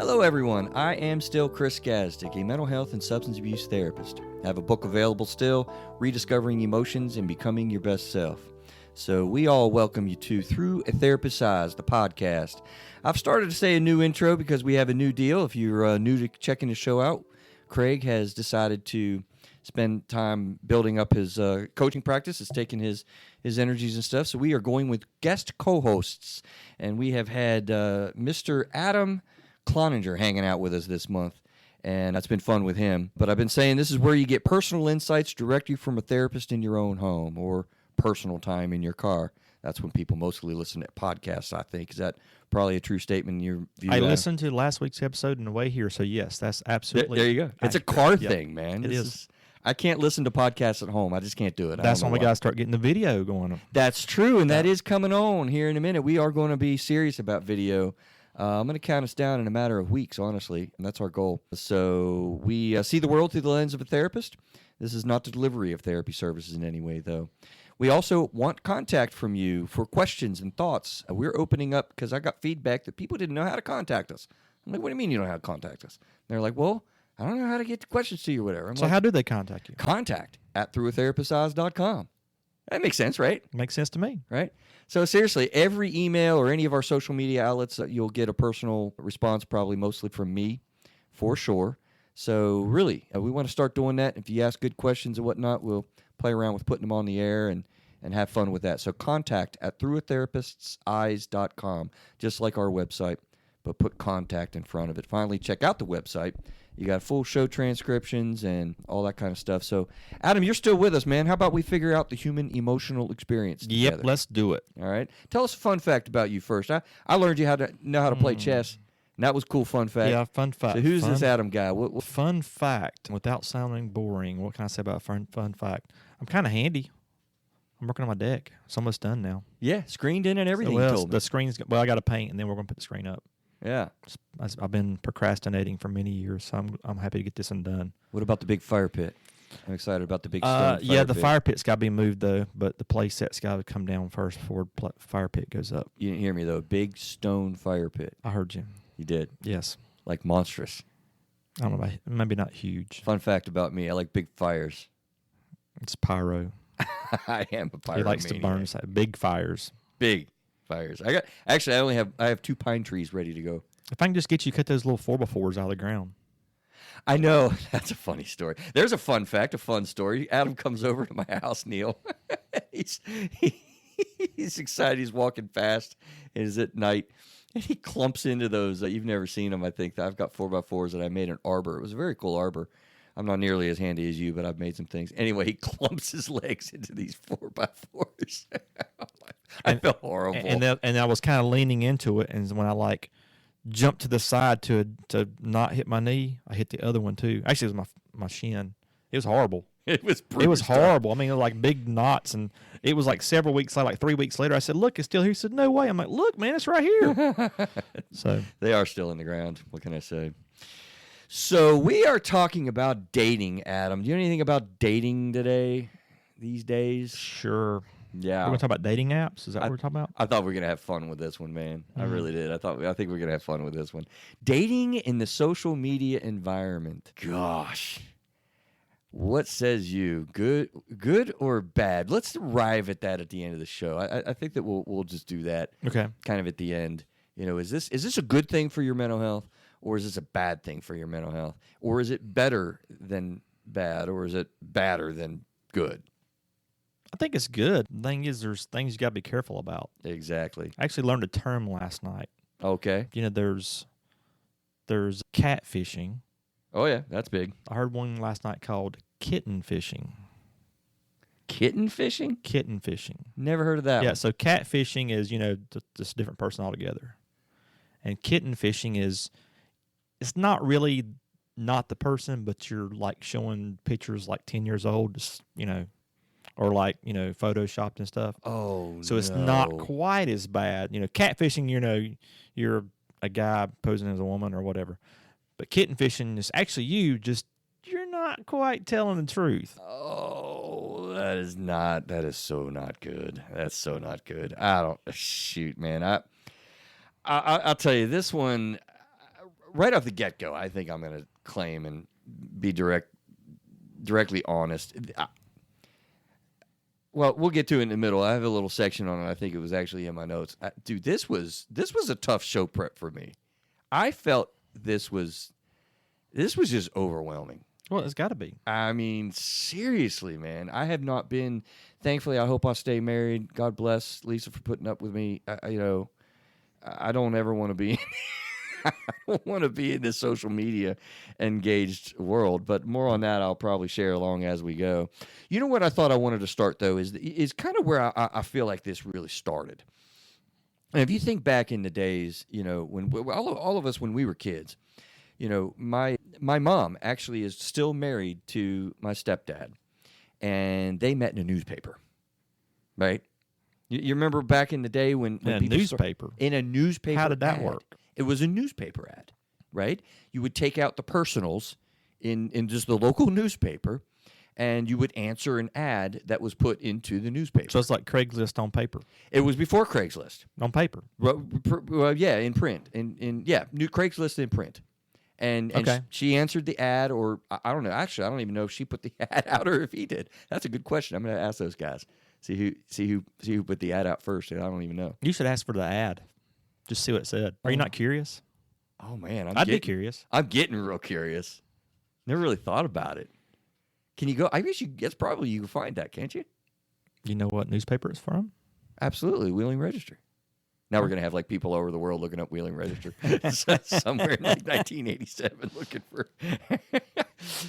Hello, everyone. I am still Chris Gazdick, a mental health and substance abuse therapist. I have a book available still, Rediscovering Emotions and Becoming Your Best Self. So we all welcome you to Through a Therapist's Eyes, the podcast. I've started to say a new intro because we have a new deal. If you're new to checking the show out, Craig has decided to spend time building up his coaching practice. It's taking his energies and stuff. So we are going with guest co-hosts, and we have had Mr. Adam Cloninger hanging out with us this month, and that's been fun with him. But I've been saying this is where you get personal insights directly from a therapist in your own home or personal time in your car. That's when people mostly listen to podcasts, I think. Is that probably a true statement in your view? I listened to last week's episode on the way here, so yes, that's absolutely There you go. It's a car thing, man. It is. I can't listen to podcasts at home. I just can't do it. That's when we got to start getting the video going. That's true, and that is coming on here in a minute. We are going to be serious about video. I'm going to count us down in a matter of weeks, honestly, and that's our goal. So we see the world through the lens of a therapist. This is not the delivery of therapy services in any way, though. We also want contact from you for questions and thoughts. We're opening up because I got feedback that people didn't know how to contact us. I'm like, what do you mean you don't know how to contact us? And they're like, well, I don't know how to get the questions to you or whatever. So how do they contact you? Contact at throughatherapist's.com. That makes sense, right? Makes sense to me. Right? So seriously, every email or any of our social media outlets, you'll get a personal response, probably mostly from me, for sure. So really, we want to start doing that. If you ask good questions and whatnot, we'll play around with putting them on the air and have fun with that. So contact at throughatherapist'seyes.com, just like our website, but put contact in front of it. Finally, check out the website. You got full show transcriptions and all that kind of stuff. So, Adam, you're still with us, man. How about we figure out the human emotional experience together? Yep, let's do it. All right. Tell us a fun fact about you first. I learned you how to play chess, and that was cool fun fact. Yeah, fun fact. So who's this Adam guy? What? Fun fact, without sounding boring, what can I say about fun fact? I'm kind of handy. I'm working on my deck. It's almost done now. Yeah, screened in and everything. So, you told me. The screen's, I got to paint, and then we're going to put the screen up. Yeah. I've been procrastinating for many years, so I'm happy to get this one done. What about the big fire pit? I'm excited about the big stone fire pit. Fire pit's got to be moved, though, but the play set's got to come down first before fire pit goes up. You didn't hear me, though. Big stone fire pit. I heard you. You did? Yes. Like monstrous. I don't know, maybe not huge. Fun fact about me, I like big fires. It's pyro. I am a pyromaniac. He likes to burn big fires. Big fires. I have 2 pine trees ready to go. If I can just get you to cut those little 4x4s out of the ground. I know. That's a funny story. There's a fun fact, a fun story. Adam comes over to my house, Neil. He's excited. He's walking fast. It is at night. And he clumps into those. You've never seen them, I think. I've got 4x4s that I made an arbor. It was a very cool arbor. I'm not nearly as handy as you, but I've made some things. Anyway, he clumps his legs into these 4x4s. I feel horrible. And I was kind of leaning into it, and when I jumped to the side to not hit my knee, I hit the other one too. Actually, it was my shin. It was horrible. It was horrible. I mean, it was like big knots, and it was like several weeks later, like 3 weeks later. I said, "Look, it's still here." He said, "No way." I'm like, "Look, man, it's right here." So they are still in the ground. What can I say? So we are talking about dating, Adam. Do you know anything about dating today, these days? Sure. Yeah. We're going to talk about dating apps? Is that what we're talking about? I thought we were going to have fun with this one, man. I really did. I think we're going to have fun with this one. Dating in the social media environment. Gosh. What says you? Good or bad? Let's arrive at that at the end of the show. I think that we'll just do that. Okay. Kind of at the end. You know, is this a good thing for your mental health? Or is this a bad thing for your mental health? Or is it better than bad? Or is it badder than good? I think it's good. The thing is, there's things you got to be careful about. Exactly. I actually learned a term last night. Okay. You know, there's catfishing. Oh, yeah. That's big. I heard one last night called kitten fishing. Kitten fishing? Kitten fishing. Never heard of that. Yeah, so catfishing is, just a different person altogether. And kitten fishing is... It's not really not the person, but you're showing pictures 10 years old, just, or photoshopped and stuff. Oh, so it's not quite as bad. Catfishing, you're a guy posing as a woman or whatever. But kitten fishing is actually you're not quite telling the truth. Oh, that is so not good. That's so not good. Shoot, man. I'll tell you this one. right off the get-go, I think I'm going to claim and be directly honest. Well, we'll get to it in the middle. I have a little section on it. I think it was actually in my notes. Dude, this was a tough show prep for me. I felt this was just overwhelming. Well, it's got to be. I mean, seriously, man. I have not been. Thankfully, I hope I stay married. God bless Lisa for putting up with me. I don't ever want to be. I don't want to be in this social media engaged world, but more on that I'll probably share along as we go. You know what I thought I wanted to start, though, is kind of where I feel like this really started. And if you think back in the days, when all of us when we were kids, my mom actually is still married to my stepdad, and they met in a newspaper, right? You remember back in the day when In a people newspaper? In a newspaper. How did that ad. work? It was a newspaper ad, right? You would take out the personals in just the local newspaper, and you would answer an ad that was put into the newspaper. So it's like Craigslist on paper. It was before Craigslist. On paper. Well, yeah, in print. New Craigslist in print. And Okay. she answered the ad, or I don't know. Actually, I don't even know if she put the ad out or if he did. That's a good question. I'm going to ask those guys. See who put the ad out first. I don't even know. You should ask for the ad. Just see what it said. Are you not curious? Oh man, I'd be curious. I'm getting real curious. Never really thought about it. Can you go? I guess it's probably you can find that, can't you? You know what newspaper it's from? Absolutely, Wheeling Register. Now we're gonna have like people all over the world looking up Wheeling Register somewhere in like 1987 looking for.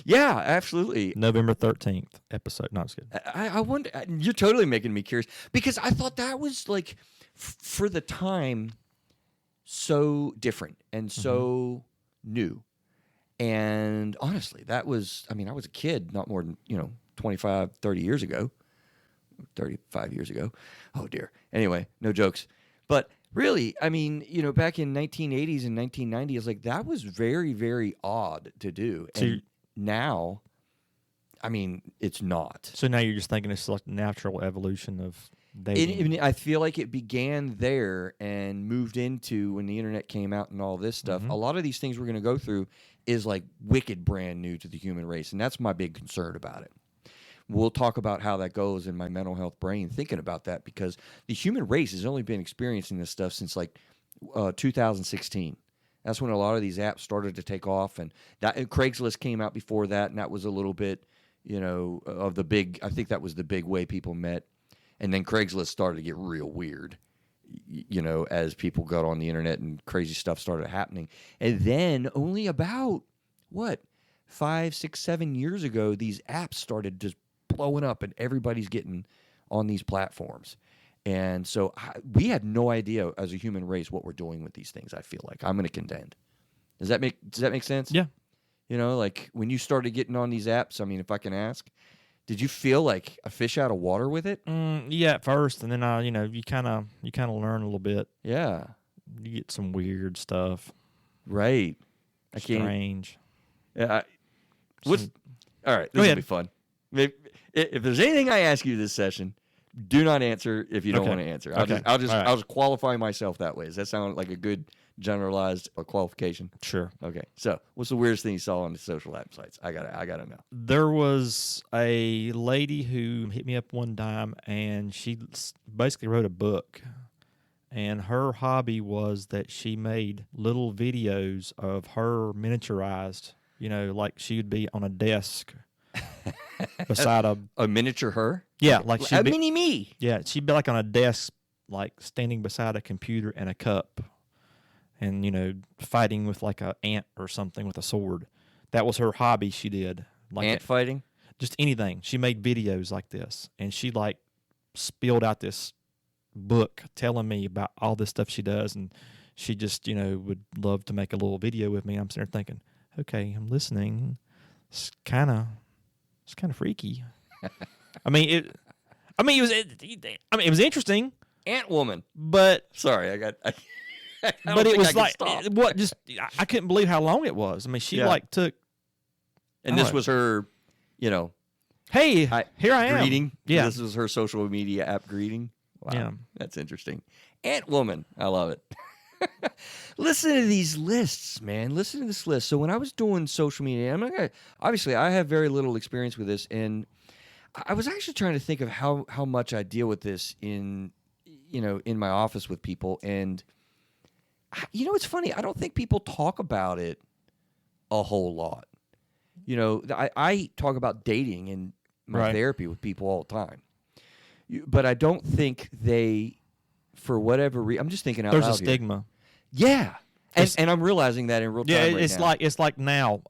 Yeah, absolutely. November 13th episode. No, it's good. I wonder. You're totally making me curious because I thought that was like for the time so different and so new. And honestly, that was. I mean, I was a kid, not more than 25, 30 years ago. 35 years ago. Oh dear. Anyway, no jokes. But really, I mean, back in 1980s and 1990s, like that was very, very odd to do. And now, I mean, it's not. So now you're just thinking it's like natural evolution of dating. I feel like it began there and moved into when the internet came out and all this stuff. A lot of these things we're going to go through is like wicked brand new to the human race. And that's my big concern about it. We'll talk about how that goes in my mental health brain thinking about that because the human race has only been experiencing this stuff since like 2016. That's when a lot of these apps started to take off, and Craigslist came out before that, and that was a little bit, of the big. I think that was the big way people met, and then Craigslist started to get real weird, as people got on the internet and crazy stuff started happening, and then only about 5, 6, 7 years ago, these apps started just blowing up, and everybody's getting on these platforms. And so we have no idea as a human race what we're doing with these things. I feel like I'm going to contend. Does that make sense? Yeah. Like when you started getting on these apps, I mean, if I can ask, did you feel like a fish out of water with it? Yeah, at first, and then you kind of learn a little bit. Yeah. You get some weird stuff. Right. Strange. Yeah. All right. This will be fun. If there's anything I ask you this session, do not answer if you don't want to answer. I'll just qualify myself that way. Does that sound like a good generalized qualification? Sure. Okay. So, what's the weirdest thing you saw on the social app sites? I gotta know. There was a lady who hit me up one time, and she basically wrote a book. And her hobby was that she made little videos of her miniaturized. Like she would be on a desk beside a miniature her. Yeah, like she'd a be, mini me. Yeah, she'd be like on a desk, like standing beside a computer and a cup, and fighting with like a ant or something with a sword. That was her hobby. She did like ant fighting, just anything. She made videos like this, and she like spilled out this book telling me about all this stuff she does, and she just would love to make a little video with me. I'm sitting there thinking, okay, I'm listening. It's kind of freaky. it was interesting. Ant woman. But sorry, I but it was like I couldn't believe how long it was. I mean, she like took. And this was her, Hey, here I am. Greeting. Yeah, this was her social media app greeting. Wow, yeah, that's interesting. Ant woman, I love it. Listen to these lists, man. Listen to this list. So when I was doing social media, I'm not gonna, obviously I have very little experience with this, and I was actually trying to think of how much I deal with this in in my office with people, and it's funny. I don't think people talk about it a whole lot. I talk about dating in my Right. therapy with people all the time, but I don't think they, for whatever reason, I'm just thinking out There's loud a here. stigma. Yeah, It's- and I'm realizing that in real time Yeah, right it's now. like now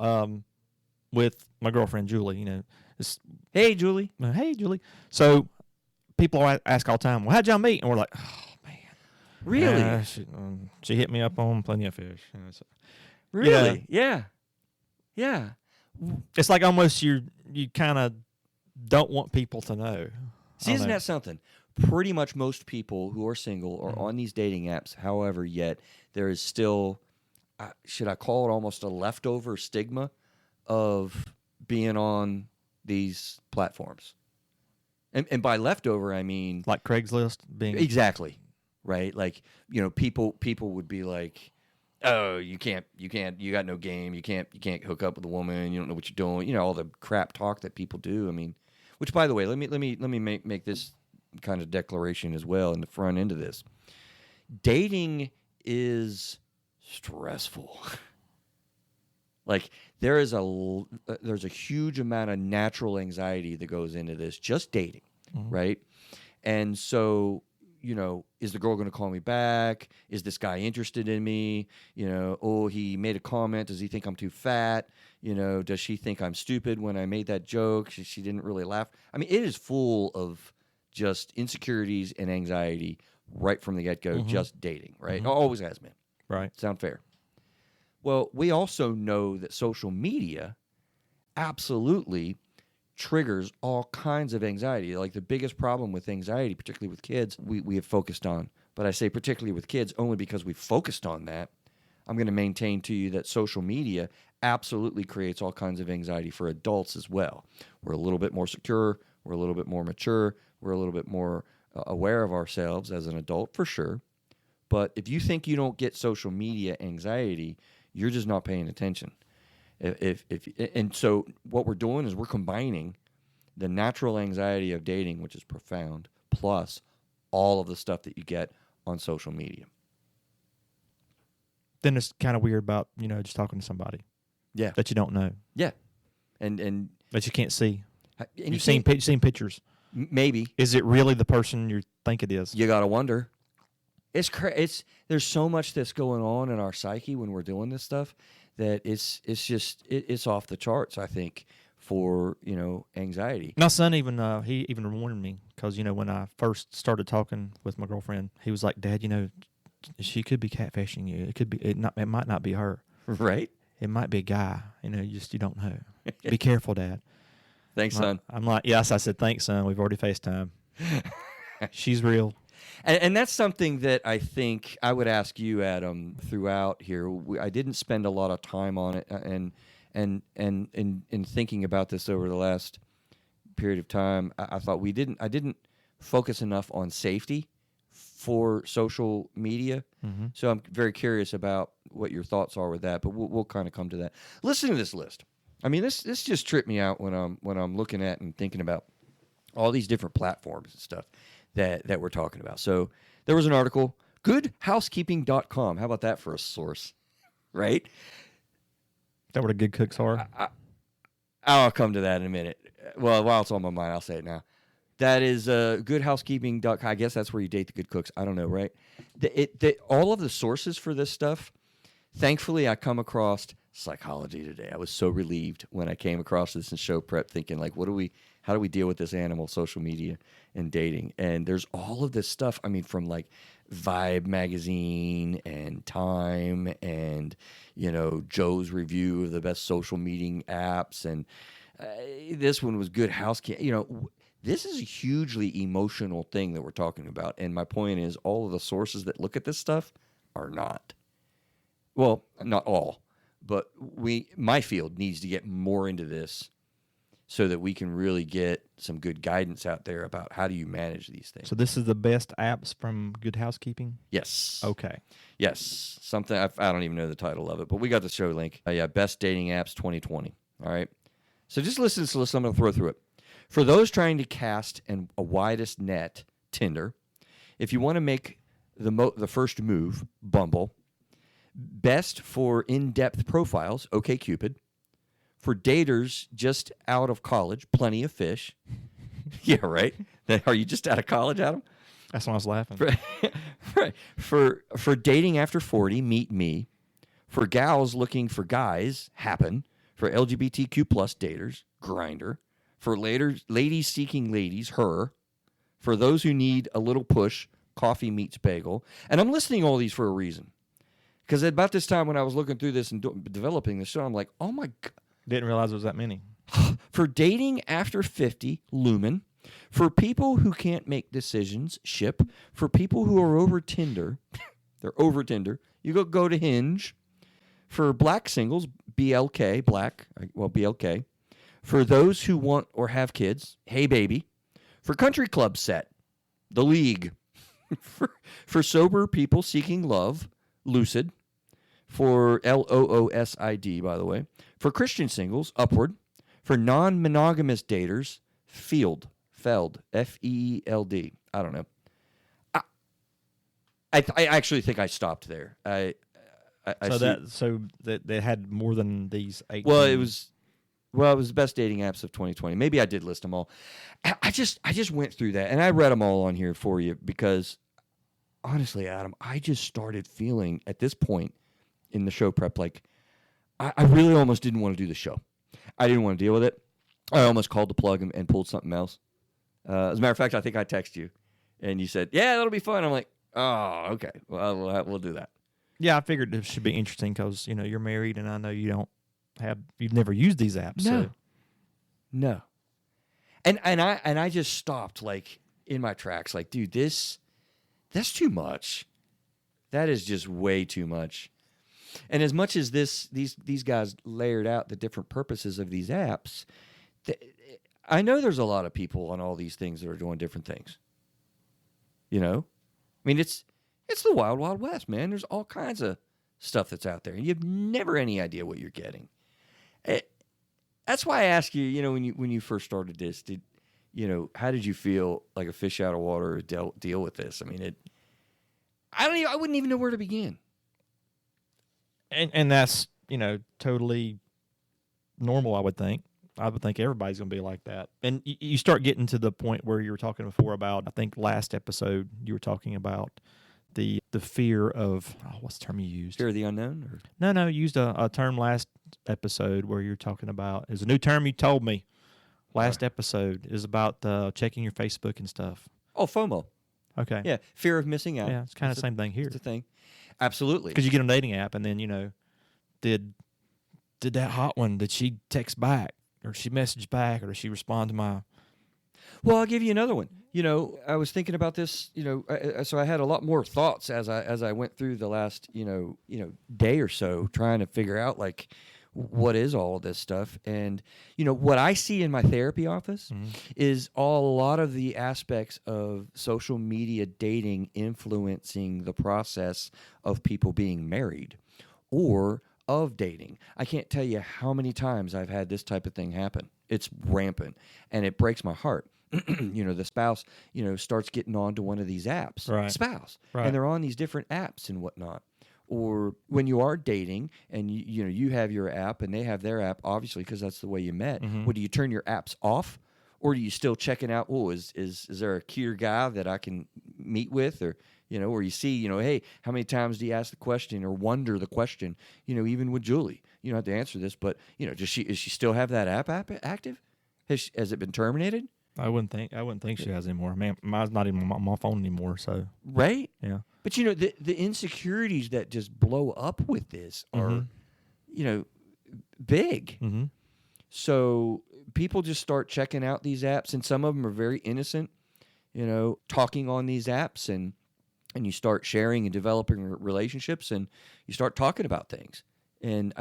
with my girlfriend Julie. It's Hey, Julie. hey Julie. So people ask all the time, well, how'd y'all meet? And we're like, oh man, Really? she hit me up on Plenty of Fish. So, Really? Yeah. Yeah. it's like almost you kind of don't want people to know. See, isn't that something? Pretty much most people who are single are on these dating apps. However, yet there is still, should I call it almost a leftover stigma of being on these platforms? And by leftover, I mean like Craigslist being exactly right. Like people would be like, "Oh, you can't, you got no game. You can't hook up with a woman. You don't know what you're doing. All the crap talk that people do. I mean, which by the way, let me make this kind of declaration as well in the front end of this. Dating is stressful. Like there's a huge amount of natural anxiety that goes into this just dating, right? And so, is the girl going to call me back? Is this guy interested in me? Oh, he made a comment. Does he think I'm too fat? Does she think I'm stupid when I made that joke? She didn't really laugh. I mean, it is full of just insecurities and anxiety right from the get-go, just dating, right? Always has been. right. Sound fair? Well, we also know that social media absolutely triggers all kinds of anxiety. Like the biggest problem with anxiety, particularly with kids, we have focused on. But I say particularly with kids only because we focused on that. I'm going to maintain to you that social media absolutely creates all kinds of anxiety for adults as well. We're a little bit more secure. We're a little bit more mature. We're a little bit more aware of ourselves as an adult, for sure. But if you think you don't get social media anxiety, you're just not paying attention. And so what we're doing is we're combining the natural anxiety of dating, which is profound, plus all of the stuff that you get on social media. Then it's kind of weird about just talking to somebody Yeah, that you don't know, yeah, and that you can't see. you You've seen pictures. maybe Is it really the person you think it is? you gotta wonder. There's so much that's going on in our psyche when we're doing this stuff that it's off the charts. I think for anxiety. My son he even warned me because when I first started talking with my girlfriend, he was like, "Dad, she could be catfishing you. It might not be her. Right? It might be a guy. You don't know. Be careful, Dad." Thanks, son. I'm like, yes. I said, thanks, son. We've already FaceTime. She's real. And that's something that I think I would ask you, Adam, throughout here. I didn't spend a lot of time on it, and in thinking about this over the last period of time, I thought I didn't focus enough on safety for social media. Mm-hmm. So I'm very curious about what your thoughts are with that. But we'll kind of come to that. Listen to this list. I mean, this just tripped me out when I'm looking at and thinking about all these different platforms and stuff that we're talking about. So there was an article, goodhousekeeping.com. How about that for a source, right? Is that what a good cooks are? I'll come to that in a minute. Well, while it's on my mind, I'll say it now. That is goodhousekeeping.com. I guess that's where you date the good cooks. I don't know, right? All of the sources for this stuff, thankfully, I come across Psychology Today. I was so relieved when I came across this in show prep, thinking like, how do we deal with this animal, social media, and dating? And there's all of this stuff. I mean, from like Vibe magazine and Time, and Joe's review of the best social meeting apps, and this one was Good Housekeeping. This is a hugely emotional thing that we're talking about. And my point is, all of the sources that look at this stuff are not. Well, not all, but my field needs to get more into this so that we can really get some good guidance out there about how do you manage these things. So this is the best apps from Good Housekeeping? Yes. Okay. Yes. Something, I don't even know the title of it, but we got the show link. Yeah, Best Dating Apps 2020. All right. So just listen to this list. I'm going to throw through it. For those trying to cast a widest net, Tinder. If you want to make the first move, Bumble. Best for in-depth profiles, OkCupid. For daters just out of college, Plenty of Fish. Yeah, right? Are you just out of college, Adam? That's when I was laughing. Right. For dating after 40, Meet Me. For gals looking for guys, Happen. For LGBTQ plus daters, Grindr. For ladies seeking ladies, Her. For those who need a little push, Coffee Meets Bagel. And I'm listing all these for a reason. Because at about this time when I was looking through this and developing the show, I'm like, oh my God. Didn't realize there was that many. For dating after 50, Lumen. For people who can't make decisions, Ship. For people who are over Tinder, they're over Tinder, you go to Hinge. For black singles, BLK, BLK. For those who want or have kids, Hey Baby. For country club set, The League. For sober people seeking love, Lucid. For LOOSID, by the way. For Christian singles, Upward. For non-monogamous daters, Feld, F-E-E-L-D. I don't know. I actually think I stopped there. So they had more than these 18. Well, it was the best dating apps of 2020. Maybe I did list them all. I just went through that and I read them all on here for you because honestly, Adam, I just started feeling at this point in the show prep like I really almost didn't want to do the show. I didn't want to deal with it. I almost called the plug and pulled something else. As a matter of fact, I think I texted you and you said, "Yeah, that'll be fun." I'm like, "Oh, okay. Well, we'll do that." Yeah, I figured it should be interesting because you're married, and I know you've never used these apps. No. And I just stopped like in my tracks, like, dude, that's too much. That is just way too much. And as much as these guys layered out the different purposes of these apps, I know there's a lot of people on all these things that are doing different things. I mean, it's the wild, wild west, man. There's all kinds of stuff that's out there, and you have never any idea what you're getting. That's why I ask you, when you first started this, how did you feel like a fish out of water deal with this? I mean, I wouldn't even know where to begin. And that's, totally normal, I would think. I would think everybody's going to be like that. And you start getting to the point where you were talking before about, I think last episode, you were talking about the fear of, what's the term you used? Fear of the unknown? Or? No, you used a term last episode where you're talking about, it's a new term you told me last episode, is about checking your Facebook and stuff. Oh, FOMO. Okay. Yeah, fear of missing out. Yeah, it's kind of the same thing here. It's a thing. Absolutely. Because you get on a dating app and then, did that hot one, did she text back? Or she messaged back? Or did she respond to my... Well, I'll give you another one. I was thinking about this, so I had a lot more thoughts as I went through the last, day or so trying to figure out, like, what is all of this stuff. And, what I see in my therapy office is a lot of the aspects of social media dating influencing the process of people being married or of dating. I can't tell you how many times I've had this type of thing happen. It's rampant, and it breaks my heart. The spouse, starts getting on to one of these apps. Right. Spouse. Right. And they're on these different apps and whatnot. Or when you are dating and you have your app and they have their app, obviously, because that's the way you met. Mm-hmm. Well, do you turn your apps off? Or do you still checking out, is there a cuter guy that I can meet with? Or, or you see, hey, how many times do you ask the question or wonder the question, even with Julie? You don't have to answer this, but, does she still have that app active? Has it been terminated? I wouldn't think she has anymore. Man, mine's not even on my phone anymore, so. Right? Yeah. But, the insecurities that just blow up with this are, big. Mm-hmm. So people just start checking out these apps, and some of them are very innocent, talking on these apps, and you start sharing and developing relationships, and you start talking about things. And,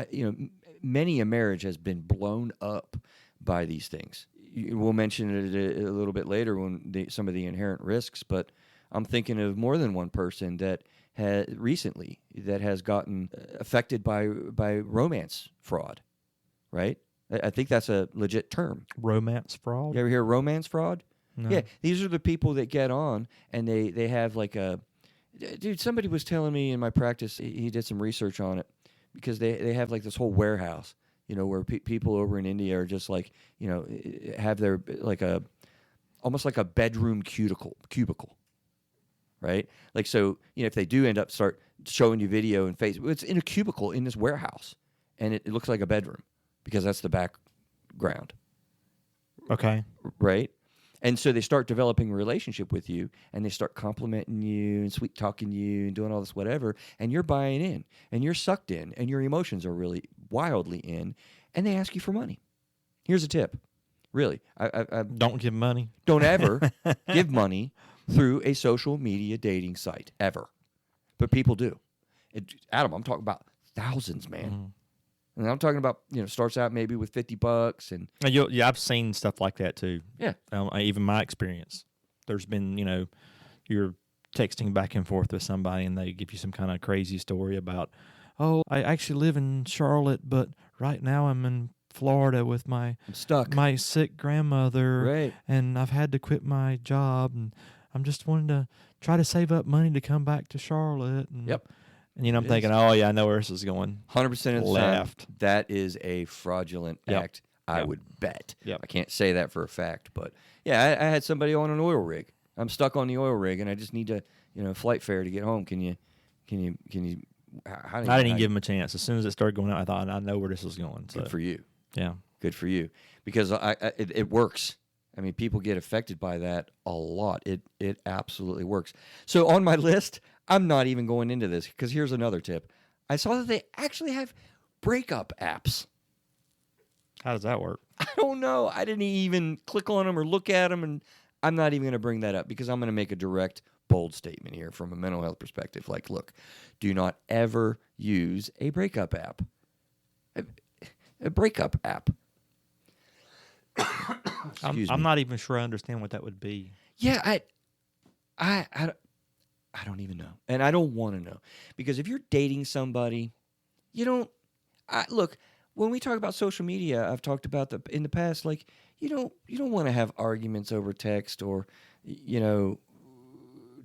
many a marriage has been blown up by these things. We'll mention it a little bit later when some of the inherent risks, but I'm thinking of more than one person that has gotten affected by romance fraud, right? I think that's a legit term. Romance fraud? You ever hear romance fraud? No. Yeah, these are the people that get on and they have like a... Dude, somebody was telling me in my practice, he did some research on it, because they have like this whole warehouse, where people over in India are just like, have their almost like a bedroom cubicle, right? Like, so, if they do end up start showing you video and Facebook, it's in a cubicle in this warehouse, and it looks like a bedroom because that's the background. Okay. Right? And so they start developing a relationship with you, and they start complimenting you and sweet talking you and doing all this whatever, and you're buying in, and you're sucked in, and your emotions are really wildly in, and they ask you for money. Here's a tip. Really. I Don't give money. Don't ever give money through a social media dating site, ever. But people do. Adam, I'm talking about thousands, man. Mm-hmm. And I'm talking about, starts out maybe with $50 and... Yeah, I've seen stuff like that too. Yeah. Even my experience. There's been, you're texting back and forth with somebody and they give you some kind of crazy story about, oh, I actually live in Charlotte, but right now I'm in Florida with I'm stuck. my sick grandmother. Right. And I've had to quit my job and I'm just wanting to try to save up money to come back to Charlotte. And, Yep. And, I'm thinking, oh, yeah, I know where this is going. 100% of the Left. time, that is a fraudulent act, I would bet. Yep. I can't say that for a fact, but yeah, I had somebody on an oil rig. I'm stuck on the oil rig, and I just need to, flight fare to get home. Can you? I I didn't even give him a chance. As soon as it started going out, I thought, I know where this is going. So. Good for you. Yeah. Good for you. Because it works. I mean, people get affected by that a lot. It absolutely works. So on my list, I'm not even going into this, because here's another tip. I saw that they actually have breakup apps. How does that work? I don't know. I didn't even click on them or look at them, and I'm not even going to bring that up, because I'm going to make a direct, bold statement here from a mental health perspective. Like, look, do not ever use a breakup app. A breakup app. I'm not even sure I understand what that would be. Yeah, I don't even know, and I don't want to know, because if you're dating somebody, you don't. Look, when we talk about social media, I've talked about in the past. Like, you don't want to have arguments over text, or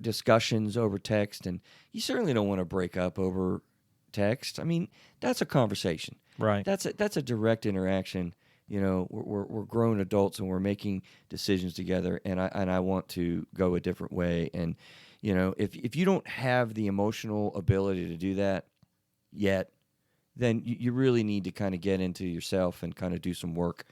discussions over text, and you certainly don't want to break up over text. I mean, that's a conversation, right? That's a direct interaction. We're grown adults, and we're making decisions together, and I want to go a different way. And if you don't have the emotional ability to do that yet, then you really need to kind of get into yourself and kind of do some work,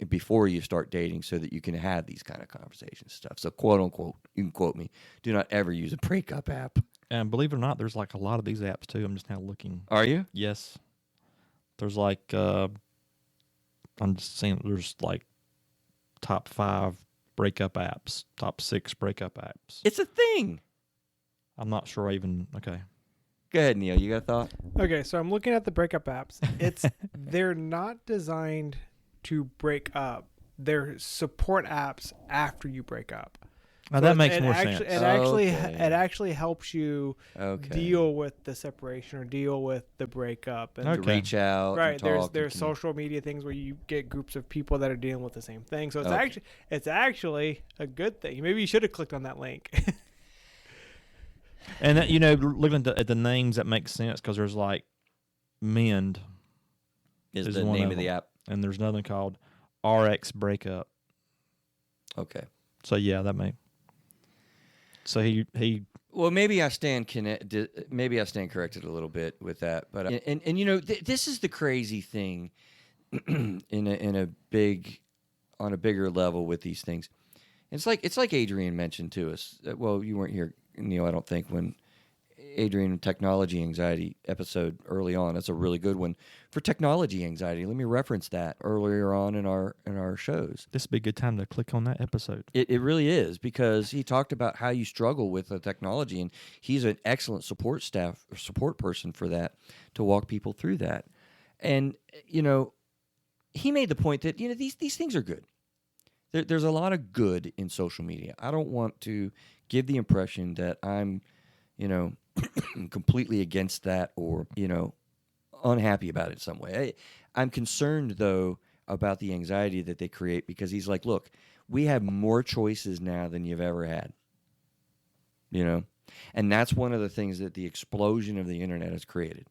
before you start dating, so that you can have these kind of conversations stuff. So, quote unquote, you can quote me, do not ever use a breakup app. And believe it or not, there's like a lot of these apps too. I'm just now looking. Are you? Yes. There's like, I'm just saying, there's like top 5 breakup apps, top 6 breakup apps. It's a thing. I'm not sure okay. Go ahead, Neil. You got a thought? Okay, so I'm looking at the breakup apps. They're not designed to break up. They're support apps after you break up. Now that makes more sense. It actually helps you deal with the separation or deal with the breakup and to reach out. Right. And talk there's social media things where you get groups of people that are dealing with the same thing. So it's actually a good thing. Maybe you should have clicked on that link. And that, looking at the names, that makes sense, because there's like Mend is the name of the app, and there's another called RX Breakup. Okay. So yeah, that may. So he. Well, maybe I stand corrected a little bit with that, but this is the crazy thing on a bigger level with these things. It's like Adrian mentioned to us. Well, you weren't here, Neil, I don't think, when Adrian Technology Anxiety episode early on. That's a really good one for technology anxiety. Let me reference that earlier on in our shows. This would be a good time to click on that episode. It really is, because he talked about how you struggle with the technology, and he's an excellent support person for that, to walk people through that. And he made the point that these things are good. There's a lot of good in social media. I don't want to give the impression that I'm, completely against that or, unhappy about it in some way. I'm concerned, though, about the anxiety that they create because he's like, look, we have more choices now than you've ever had. And that's one of the things that the explosion of the internet has created.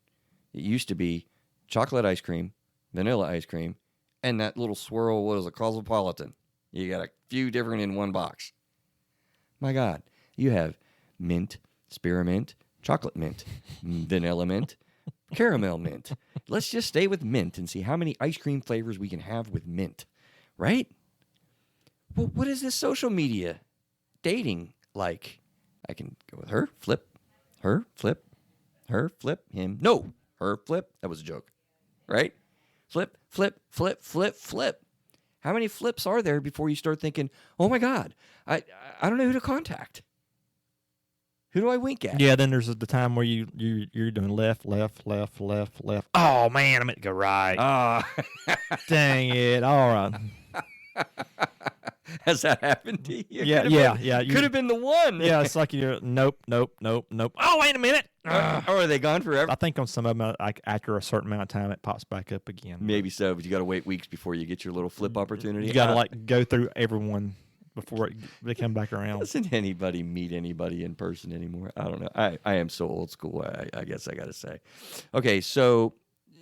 It used to be chocolate ice cream, vanilla ice cream, and that little swirl, what is it, cosmopolitan. You got a few different in one box. My God, you have mint, spearmint, chocolate mint, vanilla mint, caramel mint. Let's just stay with mint and see how many ice cream flavors we can have with mint, right? Well, what is this social media dating like? I can go with her, flip, her, flip, him. No, her, flip. That was a joke, right? Flip, flip, flip, flip, flip. How many flips are there before you start thinking, oh, my God, I don't know who to contact? Who do I wink at? Yeah, then there's the time where you're doing left. Oh, man, I meant to go right. Ah. Dang it. All right. Has that happened to you? Yeah. Could have been the one. Yeah, it's like you're, nope. Oh, wait a minute. Or are they gone forever? I think on some of them, after a certain amount of time, it pops back up again. Maybe so, but you got to wait weeks before you get your little flip opportunity. You got to go through everyone before they come back around. Doesn't anybody meet anybody in person anymore? I don't know. I am so old school, I guess I got to say. Okay, so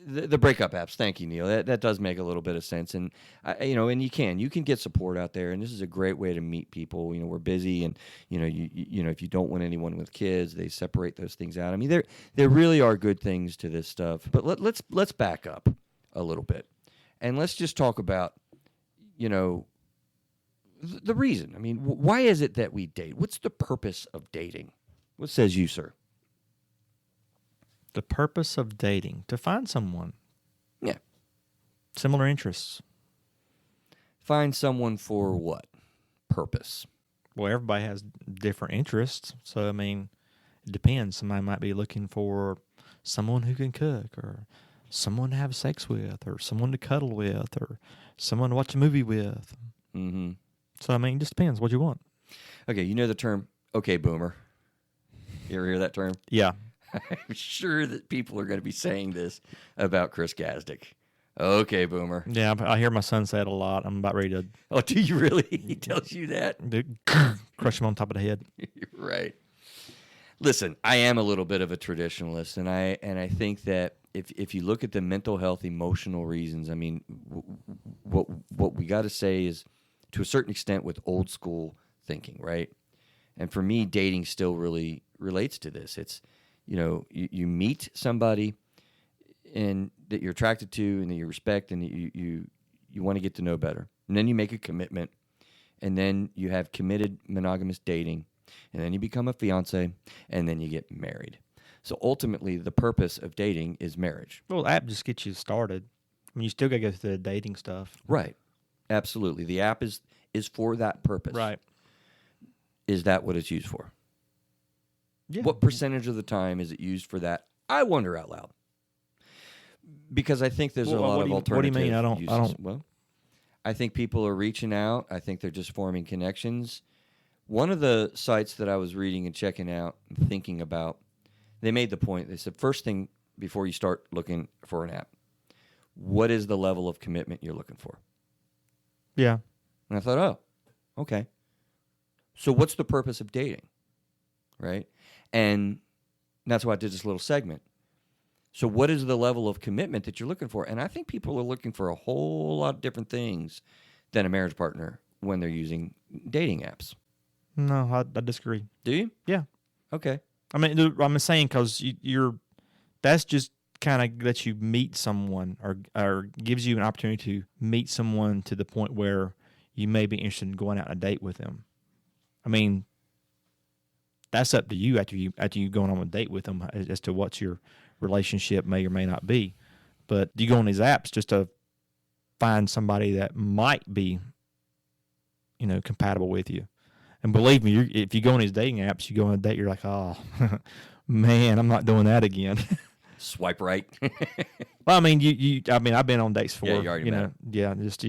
the breakup apps. Thank you, Neil. That does make a little bit of sense, and and you can get support out there, and this is a great way to meet people. We're busy, and you if you don't want anyone with kids, they separate those things out. I mean, there really are good things to this stuff, but let's back up a little bit, and let's just talk about the reason. I mean, why is it that we date? What's the purpose of dating? What says you, sir? The purpose of dating, to find someone. Yeah. Similar interests. Find someone for what purpose? Well, everybody has different interests. So, I mean, it depends. Somebody might be looking for someone who can cook, or someone to have sex with, or someone to cuddle with, or someone to watch a movie with. Mm-hmm. So, I mean, it just depends what you want. Okay, you know the term, okay, boomer. You ever hear that term? Yeah. I'm sure that people are going to be saying this about Chris Gazdick. Okay, boomer. Yeah, I hear my son say it a lot. I'm about ready to... Oh, do you really? He tells you that? Crush him on top of the head. You're right. Listen, I am a little bit of a traditionalist, and I think that if you look at the mental health, emotional reasons, I mean, what we got to say is, to a certain extent, with old school thinking, right? And for me, dating still really relates to this. It's, you meet somebody and that you're attracted to and that you respect and that you want to get to know better. And then you make a commitment, and then you have committed monogamous dating, and then you become a fiance, and then you get married. So ultimately, the purpose of dating is marriage. Well, the app just gets you started. I mean, you still got to go through the dating stuff. Right. Absolutely. The app is for that purpose. Right. Is that what it's used for? Yeah. What percentage of the time is it used for that? I wonder out loud. Because I think there's a lot of alternative What do you mean? I uses. don't. Well, I think people are reaching out. I think they're just forming connections. One of the sites that I was reading and checking out and thinking about, they made the point. They said, first thing before you start looking for an app, what is the level of commitment you're looking for? Yeah. And I thought, oh, okay. So what's the purpose of dating? Right? And that's why I did this little segment. So what is the level of commitment that you're looking for? And I think people are looking for a whole lot of different things than a marriage partner when they're using dating apps. No, I disagree. Do you? Yeah. Okay. I mean, I'm saying because that's just kind of lets you meet someone or gives you an opportunity to meet someone to the point where you may be interested in going out on a date with them. I mean, that's up to you after you going on a date with them as to what your relationship may or may not be. But you go on these apps just to find somebody that might be, compatible with you. And believe me, if you go on these dating apps, you go on a date, you're like, oh, man, I'm not doing that again. Swipe right. Well, I mean, I mean, I've been on dates for, Yeah, you already met just,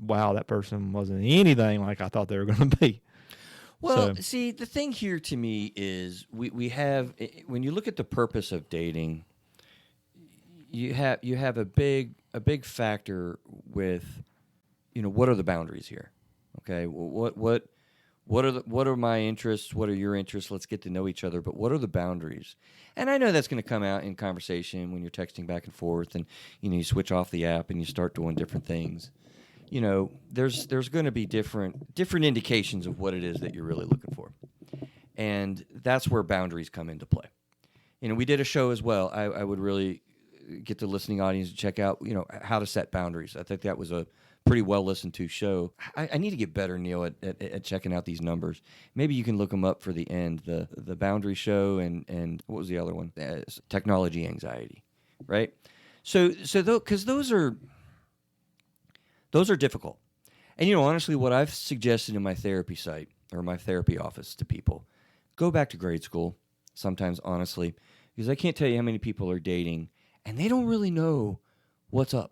wow, that person wasn't anything like I thought they were going to be. Well, So- see, the thing here to me is we have, when you look at the purpose of dating, you have a big factor with, what are the boundaries here? Okay, what are my interests? What are your interests? Let's get to know each other. But what are the boundaries? And I know that's going to come out in conversation when you're texting back and forth, and you switch off the app and you start doing different things. There's going to be different indications of what it is that you're really looking for, and that's where boundaries come into play. We did a show as well. I would really get the listening audience to check out, how to set boundaries. I think that was a pretty well listened to show. I need to get better, Neil, at checking out these numbers. Maybe you can look them up for the end. The boundary show and what was the other one? Technology anxiety, right? So because those are difficult. And honestly, what I've suggested in my therapy site or my therapy office to people, go back to grade school. Sometimes, honestly, because I can't tell you how many people are dating and they don't really know what's up.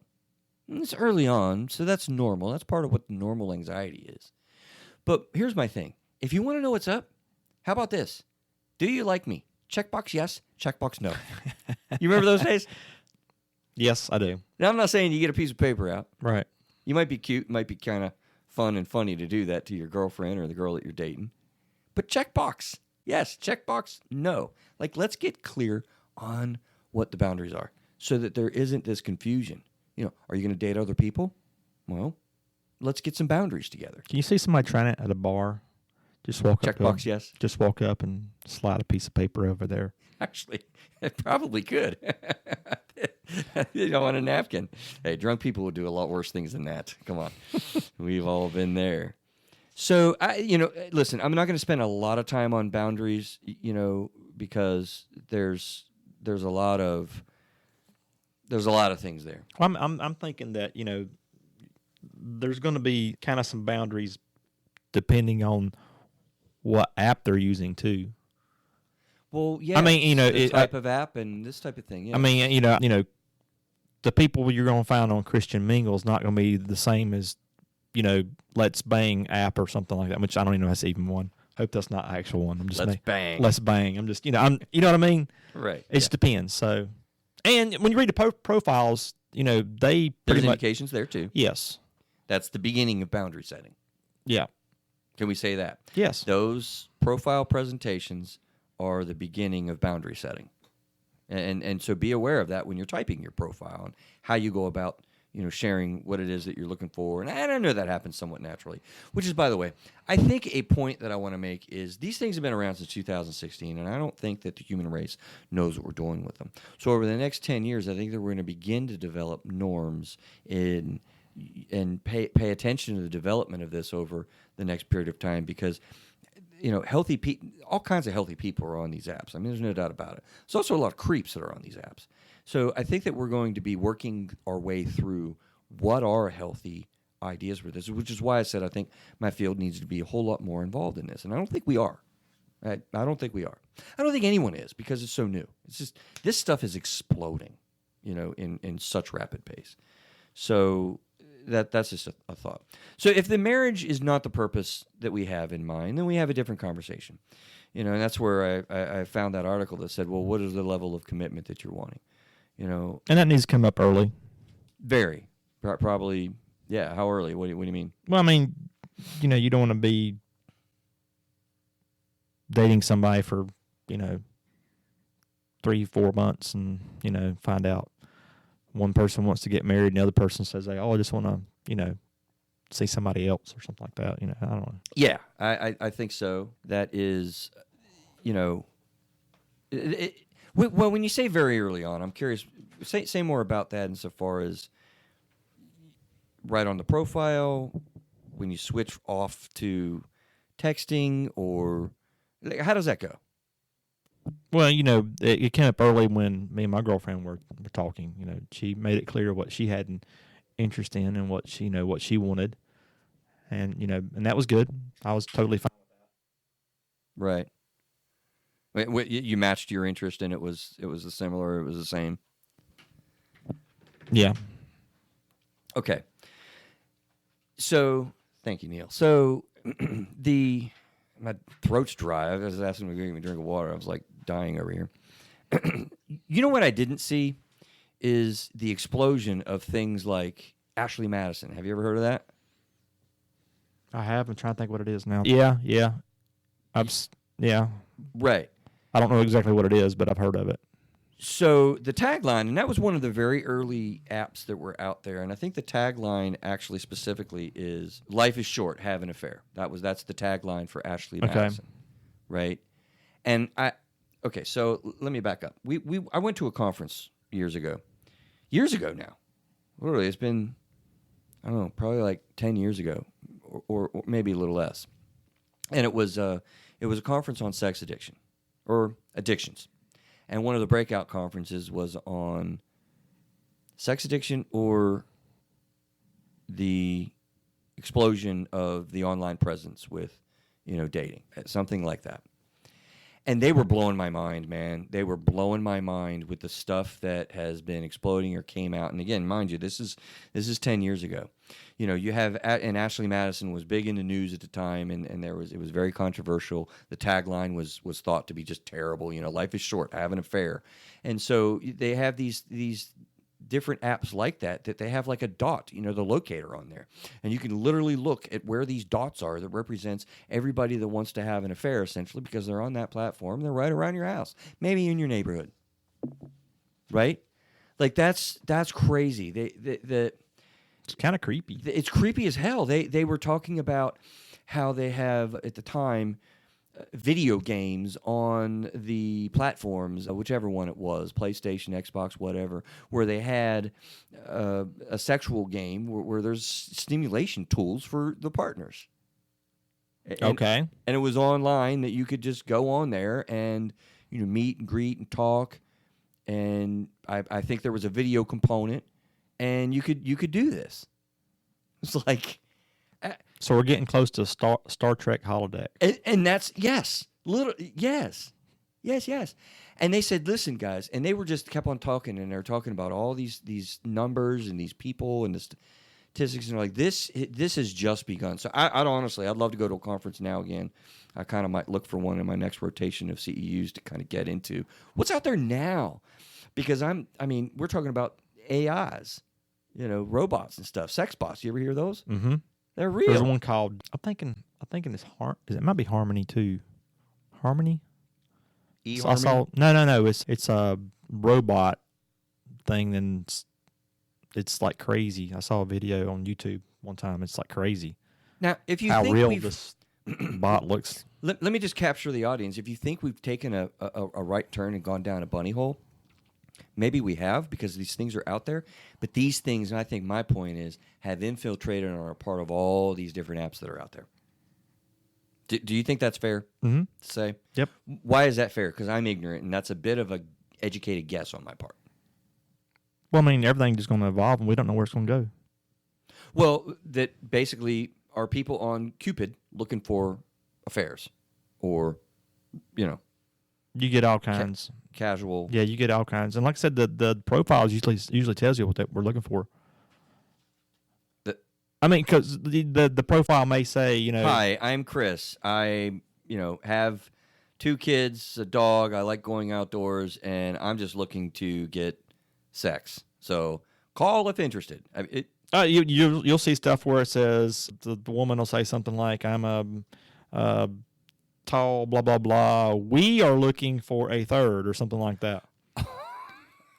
It's early on, so that's normal. That's part of what normal anxiety is. But here's my thing. If you want to know what's up, how about this? Do you like me? Checkbox yes, checkbox no. You remember those days? Yes, I do. Now, I'm not saying you get a piece of paper out. Right. You might be cute, might be kind of fun and funny to do that to your girlfriend or the girl that you're dating. But checkbox yes, checkbox no. Like, let's get clear on what the boundaries are so that there isn't this confusion. Are you going to date other people? Well, let's get some boundaries together. Can you see somebody trying it at a bar? Just walk up. Checkbox yes. Just walk up and slide a piece of paper over there. Actually, it probably could. On a napkin. Hey, drunk people would do a lot worse things than that. Come on. We've all been there. So, listen, I'm not going to spend a lot of time on boundaries, because there's a lot of things there. I'm thinking that, there's going to be kind of some boundaries depending on what app they're using too. Well, yeah. I mean, the type of app and this type of thing. Yeah. I mean, the people you're going to find on Christian Mingle is not going to be the same as, Let's Bang app or something like that, which I don't even know if that's even one. Hope that's not the actual one. I'm just Let's Bang. Let's Bang. I'm just, you know what I mean? Right. It just depends. So, and when you read the profiles, they There's pretty much, indications there too. yes. That's the beginning of boundary setting. Yeah. Can we say that? Yes. Those profile presentations are the beginning of boundary setting. And so be aware of that when you're typing your profile and how you go about, sharing what it is that you're looking for. And I know that happens somewhat naturally, which is, by the way, I think a point that I want to make is these things have been around since 2016, and I don't think that the human race knows what we're doing with them. So over the next 10 years, I think that we're going to begin to develop norms and pay attention to the development of this over the next period of time because healthy people, all kinds of healthy people are on these apps. I mean, there's no doubt about it. There's also a lot of creeps that are on these apps. So I think that we're going to be working our way through what are healthy ideas for this, which is why I said I think my field needs to be a whole lot more involved in this. And I don't think we are. I don't think we are. I don't think anyone is because it's so new. It's just this stuff is exploding, in such rapid pace. So that's just a thought. So if the marriage is not the purpose that we have in mind, then we have a different conversation. And that's where I found that article that said, well, what is the level of commitment that you're wanting? And that needs to come up early. Very. Probably, yeah. How early? What do you mean? Well, I mean, you don't want to be dating somebody for, 3-4 months and, find out one person wants to get married and the other person says, hey, I just want to, see somebody else or something like that. I don't know. Yeah, I think so. That is, well, when you say very early on, I'm curious. Say more about that insofar as right on the profile, when you switch off to texting, or how does that go? Well, it came up early when me and my girlfriend were talking. She made it clear what she had an interest in and what she wanted, and and that was good. I was totally fine with that. Right. You matched your interest, and it was a similar. It was the same. Yeah. Okay. So thank you, Neil. So my throat's dry. I was asking me to give me a drink of water. I was like dying over here. You know what I didn't see is the explosion of things like Ashley Madison. Have you ever heard of that? I have. I'm trying to think what it is now. Yeah. Yeah. Right. I don't know exactly what it is, but I've heard of it. So the tagline, and that was one of the very early apps that were out there, and I think the tagline actually specifically is "Life is short, have an affair." That's the tagline for Ashley Madison, right? And so let me back up. I went to a conference years ago now. Literally, it's been I don't know, probably like 10 years ago, or maybe a little less, and it was a conference on sex addiction or addictions. And one of the breakout conferences was on sex addiction or the explosion of the online presence with, dating, something like that. And they were blowing my mind, man. They were blowing my mind with the stuff that has been exploding or came out. And again, mind you, this is 10 years ago. You have, and Ashley Madison was big in the news at the time, and it was very controversial. The tagline was thought to be just terrible. Life is short, have an affair. And so they have these different apps like that they have like a dot, the locator on there. And you can literally look at where these dots are that represents everybody that wants to have an affair, essentially, because they're on that platform. They're right around your house, maybe in your neighborhood, right? Like that's crazy. It's kind of creepy. It's creepy as hell. They were talking about how they have, at the time, video games on the platforms, whichever one it was, PlayStation, Xbox, whatever, where they had a sexual game where there's stimulation tools for the partners. And it was online that you could just go on there and meet and greet and talk. And I think there was a video component, and you could do this. It's like. So we're getting close to Star Trek holodeck. And that's, yes. Yes. And they said, listen, guys, and they were just kept on talking, and they're talking about all these numbers and these people and the statistics, and they're like, this has just begun. So I'd love to go to a conference now again. I kind of might look for one in my next rotation of CEUs to kind of get into what's out there now. Because we're talking about AIs, robots and stuff, sex bots. You ever hear those? Mm-hmm. They're real. There's one called, I'm thinking it's it might be Harmony too. Harmony? So Harmony? No. It's a robot thing, and it's like crazy. I saw a video on YouTube one time. It's like crazy. Now, if you how think real this bot looks. Let me just capture the audience. If you think we've taken a right turn and gone down a bunny hole, maybe we have, because these things are out there. But these things, and I think my point is, have infiltrated and are a part of all these different apps that are out there. Do you think that's fair to say? Yep. Why is that fair? Because I'm ignorant, and that's a bit of a educated guess on my part. Well, everything's just going to evolve, and we don't know where it's going to go. Well, that basically are people on Cupid looking for affairs, or, You get all kinds. Casual. Yeah, you get all kinds. And like I said, the profiles usually tells you what we're looking for. Because the profile may say, Hi, I'm Chris. I, have 2 kids, a dog. I like going outdoors, and I'm just looking to get sex. So call if interested. You'll see stuff where it says the woman will say something like, "I'm a tall, blah blah blah. We are looking for a third," or something like that.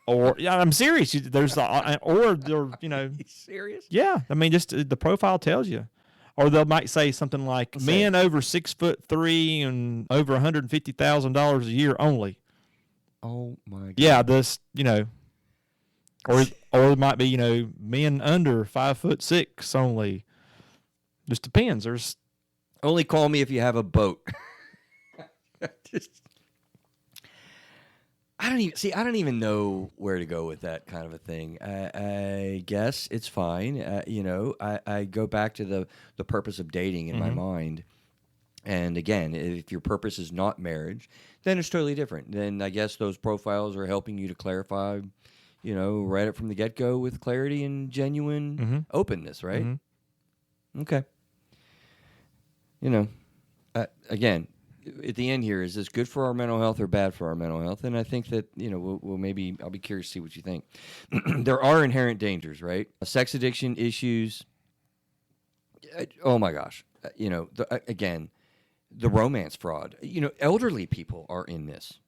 Or I'm serious. There's or they're You serious? Yeah, just the profile tells you. Or they might say something like, "Men over 6'3" and over $150,000 a year only." Oh my God. Yeah, this or it might be men under 5'6" only. Just depends. There's only call me if you have a boat. I don't even know where to go with that kind of a thing. I guess it's fine. I go back to the purpose of dating in my mind, And again, if your purpose is not marriage, then it's totally different. Then I guess those profiles are helping you to clarify, right up from the get-go with clarity and genuine openness, right? Okay. Again, at the end here, is this good for our mental health or bad for our mental health? And I think that, we'll maybe, I'll be curious to see what you think. There are inherent dangers, right? Sex addiction issues. Oh my gosh. Again, the romance fraud. Elderly people are in this.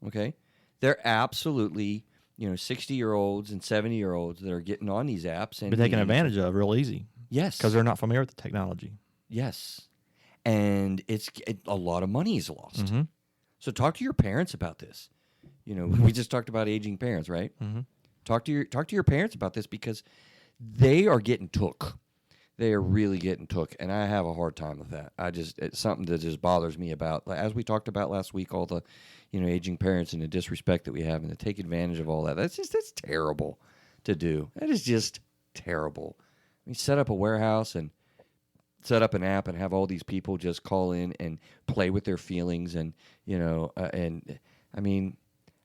Okay? They're absolutely, 60-year-olds and 70-year-olds that are getting on these apps and Be taken advantage of real easy. Yes. Because they're not familiar with the technology. Yes. And a lot of money is lost. So talk to your parents about this. We just talked about aging parents, right? Talk to your parents about this because they are getting took. They are really getting took, and I have a hard time with that. It's something that just bothers me about, as we talked about last week, all the, aging parents and the disrespect that we have and to take advantage of all that. That's terrible to do. That is just terrible. I mean, set up a warehouse and set up an app and have all these people just call in and play with their feelings and and I mean,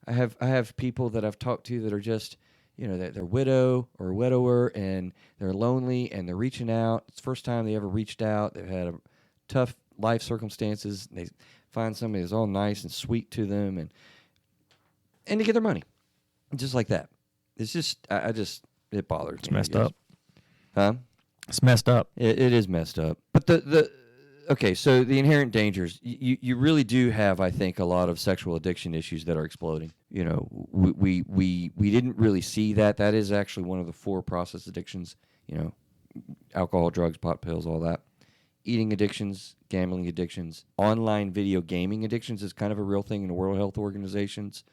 I have people that I've talked to that are just they're widow or widower and they're lonely and they're reaching out. It's the first time they ever reached out. They've had a tough life circumstances. They find somebody that's all nice and sweet to them and they get their money just like that. It's just it bothers me. It's messed up. Huh? It's messed up. It is messed up. But okay, so the inherent dangers, you really do have, I think, a lot of sexual addiction issues that are exploding. We didn't really see that. That is actually one of the 4 process addictions, alcohol, drugs, pot, pills, all that. Eating addictions, gambling addictions, online video gaming addictions is kind of a real thing in the World Health Organizations.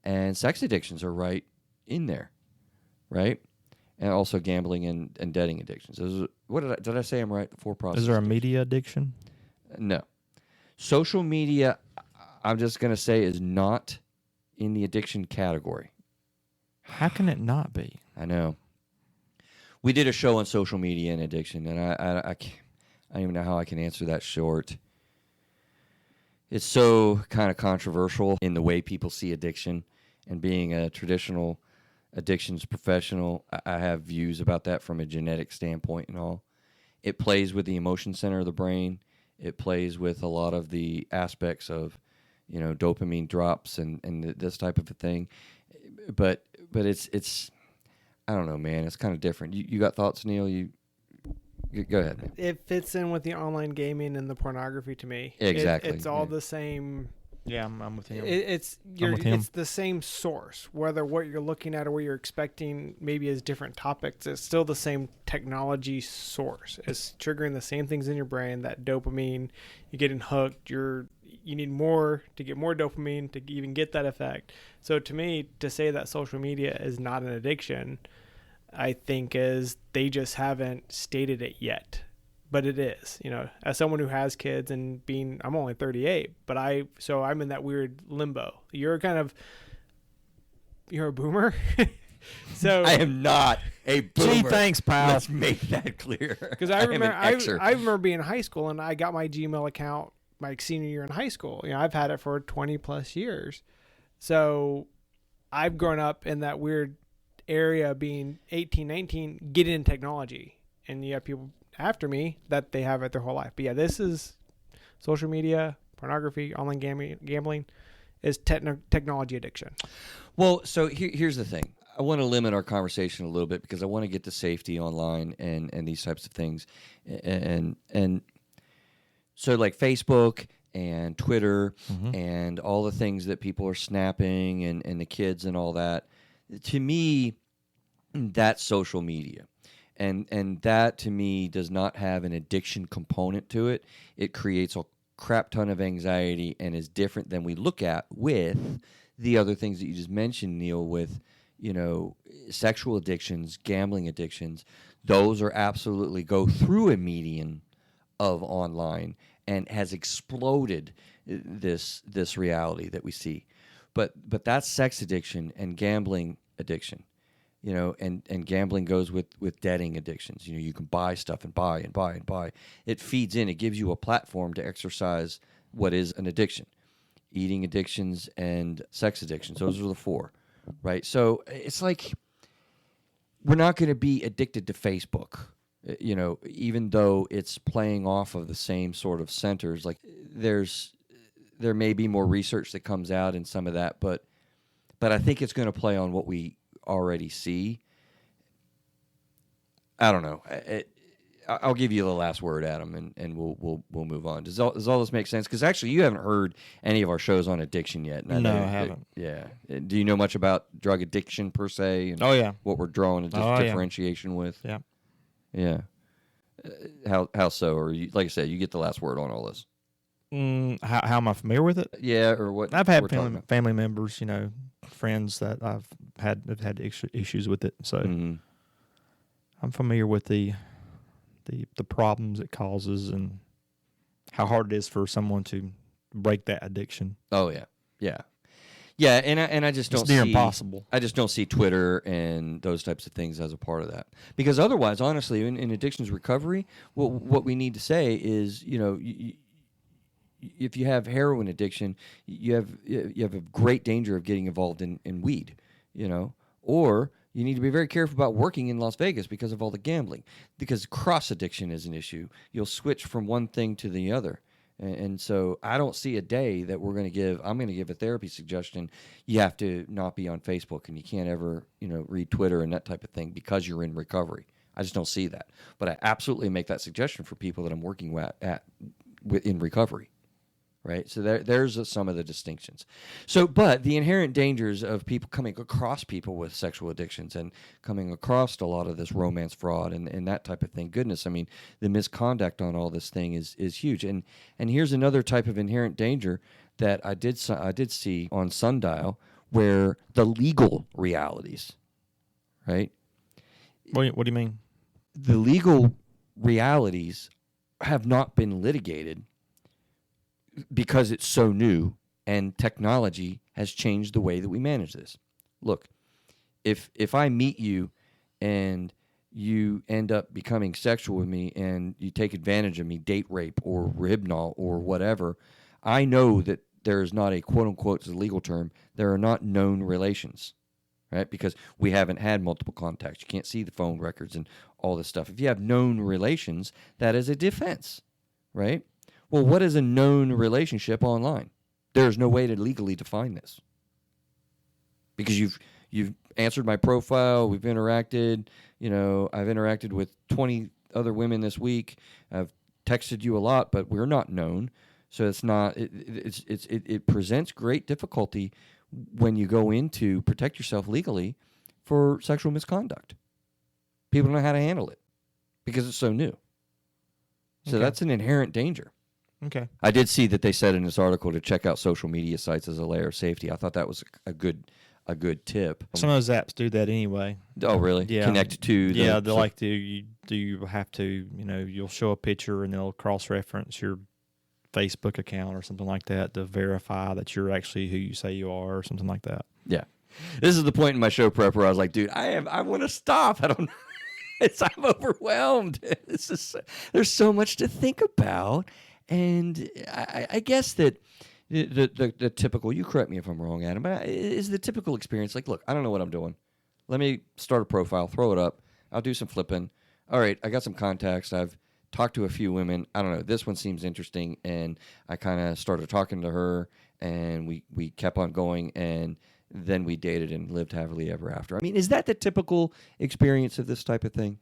And sex addictions are right in there, right? And also gambling and debting addictions. Did I say I'm right? The 4 process. Is there a addictions. media addiction? No. Social media, I'm just going to say, is not in the addiction category. How can it not be? I know. We did a show on social media and addiction, and I don't even know how I can answer that short. It's so kind of controversial in the way people see addiction, and being a traditional addictions professional, I have views about that from a genetic standpoint and all. It plays with the emotion center of the brain. It plays with a lot of the aspects of, dopamine drops and this type of a thing. But it's I don't know, man. It's kind of different. You got thoughts, Neil? You go ahead, man. It fits in with the online gaming and the pornography to me. Exactly. It's all the same. Yeah, I'm with him. It's the same source. Whether what you're looking at or what you're expecting maybe is different topics, it's still the same technology source. It's triggering the same things in your brain. That dopamine, you're getting hooked. You need more to get more dopamine to even get that effect. So to me, to say that social media is not an addiction, I think is they just haven't stated it yet. But it is, as someone who has kids and I'm only 38, but I'm in that weird limbo. You're a boomer. So I am not a boomer. Gee, thanks, pal. Let's make that clear. Because I remember being in high school and I got my Gmail account my senior year in high school. I've had it for 20 plus years. So I've grown up in that weird area being 18, 19, getting in technology. And you have people after me that they have it their whole life. But yeah, this is social media, pornography, online gambling is technology addiction. Well, so here's the thing. I want to limit our conversation a little bit because I want to get to safety online and these types of things. And so like Facebook and Twitter and all the things that people are snapping and the kids and all that, to me, that's social media. And that, to me, does not have an addiction component to it. It creates a crap ton of anxiety and is different than we look at with the other things that you just mentioned, Neil, with, sexual addictions, gambling addictions. Those are absolutely go through a median of online and has exploded this reality that we see. But that's sex addiction and gambling addiction. and gambling goes with debting addictions. You can buy stuff and buy and buy and buy. It feeds in. It gives you a platform to exercise what is an addiction. Eating addictions and sex addictions. Those are the four, right? So it's like we're not going to be addicted to Facebook, even though it's playing off of the same sort of centers. Like there may be more research that comes out in some of that, but I think it's going to play on what we already see. I don't know. I'll give you the last word, Adam, and we'll move on. Does all this make sense? Because actually, you haven't heard any of our shows on addiction yet. No, I haven't. Yeah. Do you know much about drug addiction per se? And Oh yeah. What we're drawing a differentiation with? Yeah. Yeah. How so? Or like I said, you get the last word on all this. How am I familiar with it? Yeah, or what? I've had family members, friends that have had issues with it. So I'm familiar with the problems it causes and how hard it is for someone to break that addiction. Oh yeah. And I just don't see impossible. I just don't see Twitter and those types of things as a part of that, because otherwise, honestly, in addictions recovery, what we need to say is, if you have heroin addiction, you have a great danger of getting involved in weed, or you need to be very careful about working in Las Vegas because of all the gambling, because cross addiction is an issue. You'll switch from one thing to the other. And so I don't see a day that I'm going to give a therapy suggestion. You have to not be on Facebook and you can't ever, read Twitter and that type of thing because you're in recovery. I just don't see that. But I absolutely make that suggestion for people that I'm working with in recovery. Right, so there's some of the distinctions. So, but the inherent dangers of people coming across people with sexual addictions and coming across a lot of this romance fraud and that type of thing. Goodness, I mean, the misconduct on all this thing is huge. And here's another type of inherent danger that I did see on Sundial, where the legal realities, right? What do you mean? The legal realities have not been litigated, because it's so new and technology has changed the way that we manage this. Look, if I meet you and you end up becoming sexual with me and you take advantage of me, date rape or ribnol or whatever, I know that there is not a quote-unquote, it's a legal term, there are not known relations, right? Because we haven't had multiple contacts. You can't see the phone records and all this stuff. If you have known relations, that is a defense, right? Well, what is a known relationship online? There's no way to legally define this. Because you've answered my profile, we've interacted, I've interacted with 20 other women this week. I've texted you a lot, but we're not known. So it's not it presents great difficulty when you go in to protect yourself legally for sexual misconduct. People don't know how to handle it because it's so new. So that's an inherent danger. Okay. I did see that they said in this article to check out social media sites as a layer of safety. I thought that was a good tip. Some of those apps do that anyway. Oh, really? Yeah. Connect to the... Yeah, they like to. You have to, you'll show a picture and they'll cross-reference your Facebook account or something like that to verify that you're actually who you say you are or something like that. Yeah. This is the point in my show prep where I was like, dude, I want to stop. I don't know. I'm overwhelmed. There's so much to think about. And I guess that the typical, you correct me if I'm wrong, Adam, but is the typical experience like, look, I don't know what I'm doing. Let me start a profile, throw it up. I'll do some flipping. All right, I got some contacts. I've talked to a few women. I don't know. This one seems interesting. And I kind of started talking to her, and we kept on going, and then we dated and lived happily ever after. I mean, is that the typical experience of this type of thing?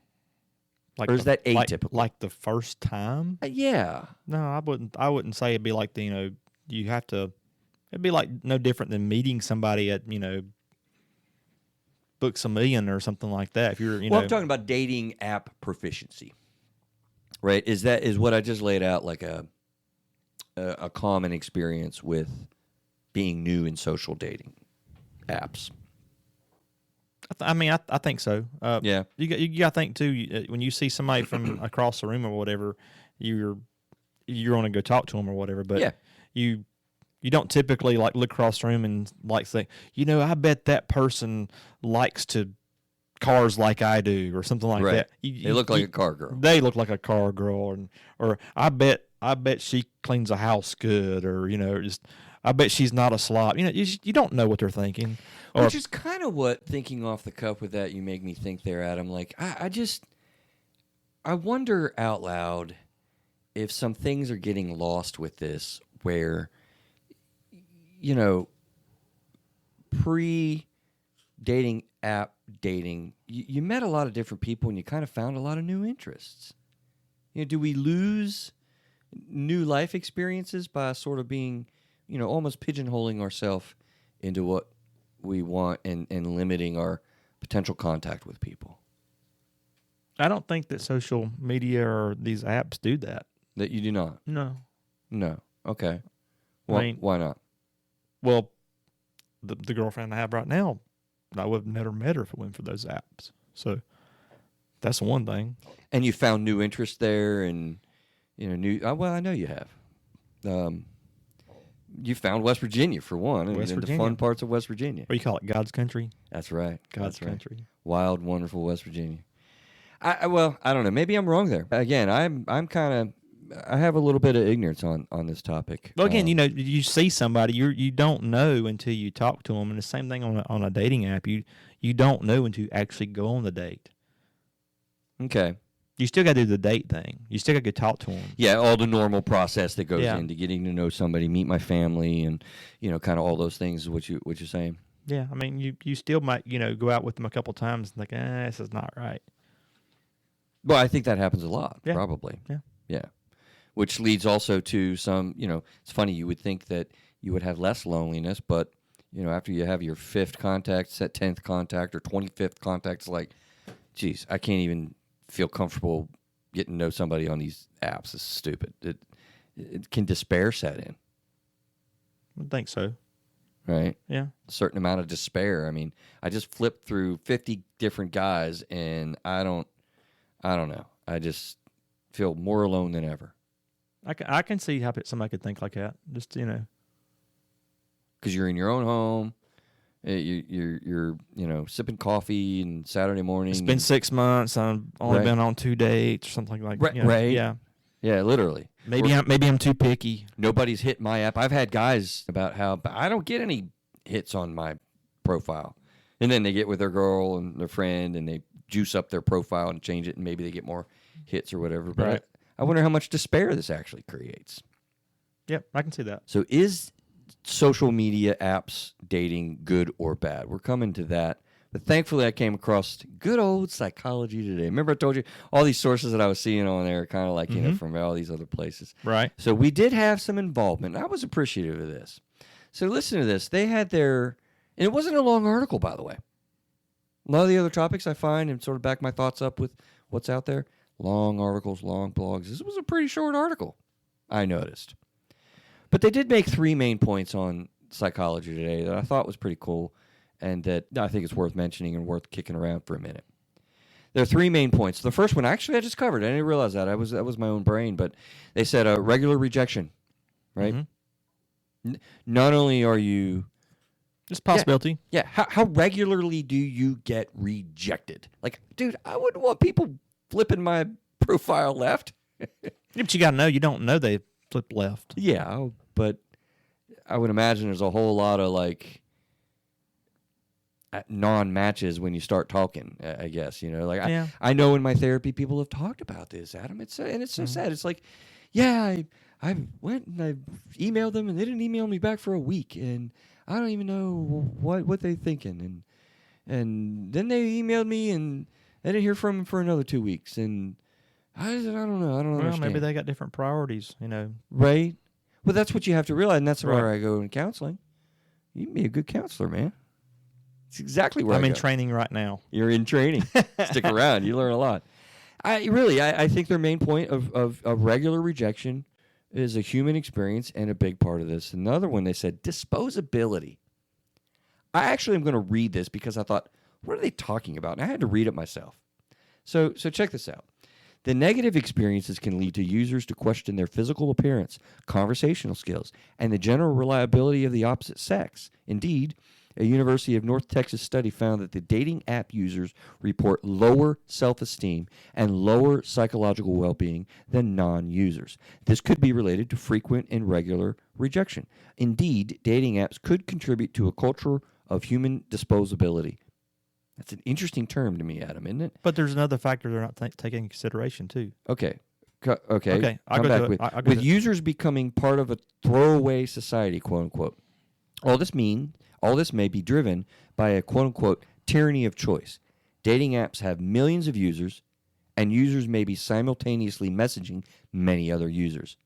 Or is that atypical? Like the first time? Yeah. No, I wouldn't say it'd be like you have to. It'd be like no different than meeting somebody at Books A Million or something like that. If you're I'm talking about dating app proficiency, right? Is what I just laid out like a common experience with being new in social dating apps. I think so. Yeah. You got to think too. When you see somebody from across the room or whatever, you're going to go talk to them or whatever. But yeah. you don't typically like look across the room and like say, I bet that person likes to cars like I do, or something like Right. that. They look like a car girl. They look like a car girl, or I bet she cleans a house good, or just I bet she's not a slob. You don't know what they're thinking. Or, Which is kind of what, thinking off the cuff with that, you make me think there, Adam. Like, I wonder out loud if some things are getting lost with this, where, pre-dating app dating, you met a lot of different people and you kind of found a lot of new interests. Do we lose new life experiences by sort of being, almost pigeonholing ourselves into what we want and limiting our potential contact with people? I don't think that social media or these apps do that. That you do not? No. Okay. Well, why not? Well, the girlfriend I have right now, I would have never met her if it wasn't for those apps. So that's one thing. And you found new interest there, and well, I know you have. You found West Virginia for one, and the fun parts of West Virginia. What do you call it? God's country. That's right. God's country. Wild, wonderful West Virginia. I don't know. Maybe I'm wrong there. Again, I have a little bit of ignorance on this topic. Well, again, you see somebody, you don't know until you talk to them, and the same thing on a dating app. You don't know until you actually go on the date. Okay. You still got to do the date thing. You still got to go talk to them. Yeah, all the normal process that goes into getting to know somebody, meet my family, and kind of all those things. Is what you're saying? Yeah, I mean, you still might go out with them a couple times and think, this is not right. Well, I think that happens a lot. Yeah. Probably. Yeah. Which leads also to some. It's funny. You would think that you would have less loneliness, but after you have your 5th contact, 10th contact, or 25th contact, it's like, geez, I can't even feel comfortable getting to know somebody on these apps. It's stupid. It can despair set in. I think so. Right? Yeah. A certain amount of despair. I mean, I just flipped through 50 different guys, and I don't know. I just feel more alone than ever. I can see how somebody could think like that. Just because you're in your own home. You're sipping coffee and Saturday morning. It's been 6 months. I've only been on 2 dates or something like that. Right. Yeah, literally. Maybe I'm too picky. Nobody's hit my app. I've had guys about how I don't get any hits on my profile, and then they get with their girl and their friend, and they juice up their profile and change it, and maybe they get more hits or whatever. But right. I wonder how much despair this actually creates. Yep, I can see that. So is social media apps dating good or bad? We're coming to that. But thankfully, I came across good old Psychology Today. Remember I told you all these sources that I was seeing on there, kind of like, from all these other places. Right. So we did have some involvement. I was appreciative of this. So listen to this. They had and it wasn't a long article, by the way. A lot of the other topics I find and sort of back my thoughts up with what's out there. Long articles, long blogs. This was a pretty short article, I noticed. But they did make 3 main points on Psychology Today that I thought was pretty cool, and that I think it's worth mentioning and worth kicking around for a minute. There are 3 main points. The first one, actually, I just covered. I didn't realize that. That was my own brain. But they said regular rejection, right? Mm-hmm. Not only are you... It's a possibility. Yeah. How regularly do you get rejected? Like, dude, I wouldn't want people flipping my profile left. But you got to know. You don't know they flip left. Yeah, but I would imagine there's a whole lot of, like, non-matches when you start talking, I guess, I know in my therapy people have talked about this, Adam. It's so sad. It's like, I went and I emailed them and they didn't email me back for a week, and I don't even know what they're thinking, and then they emailed me and I didn't hear from them for another 2 weeks, and I don't know. I don't understand. Maybe they got different priorities, Right? Well, that's what you have to realize, and that's where I go in counseling. You can be a good counselor, man. It's exactly where I'm in training right now. You're in training. Stick around. You learn a lot. I think their main point of regular rejection is a human experience and a big part of this. Another one, they said disposability. I actually am going to read this because I thought, what are they talking about? And I had to read it myself. So check this out. The negative experiences can lead to users to question their physical appearance, conversational skills, and the general reliability of the opposite sex. Indeed, A University of North Texas study found that the dating app users report lower self-esteem and lower psychological well-being than non-users. This could be related to frequent and regular rejection. Indeed, dating apps could contribute to a culture of human disposability. That's an interesting term to me, Adam, isn't it? But there's another factor they're not taking into consideration too. Okay. Okay, I'll Come go back to it. with users becoming part of a throwaway society, quote unquote. All this may be driven by a quote unquote tyranny of choice. Dating apps have millions of users, and users may be simultaneously messaging many other users.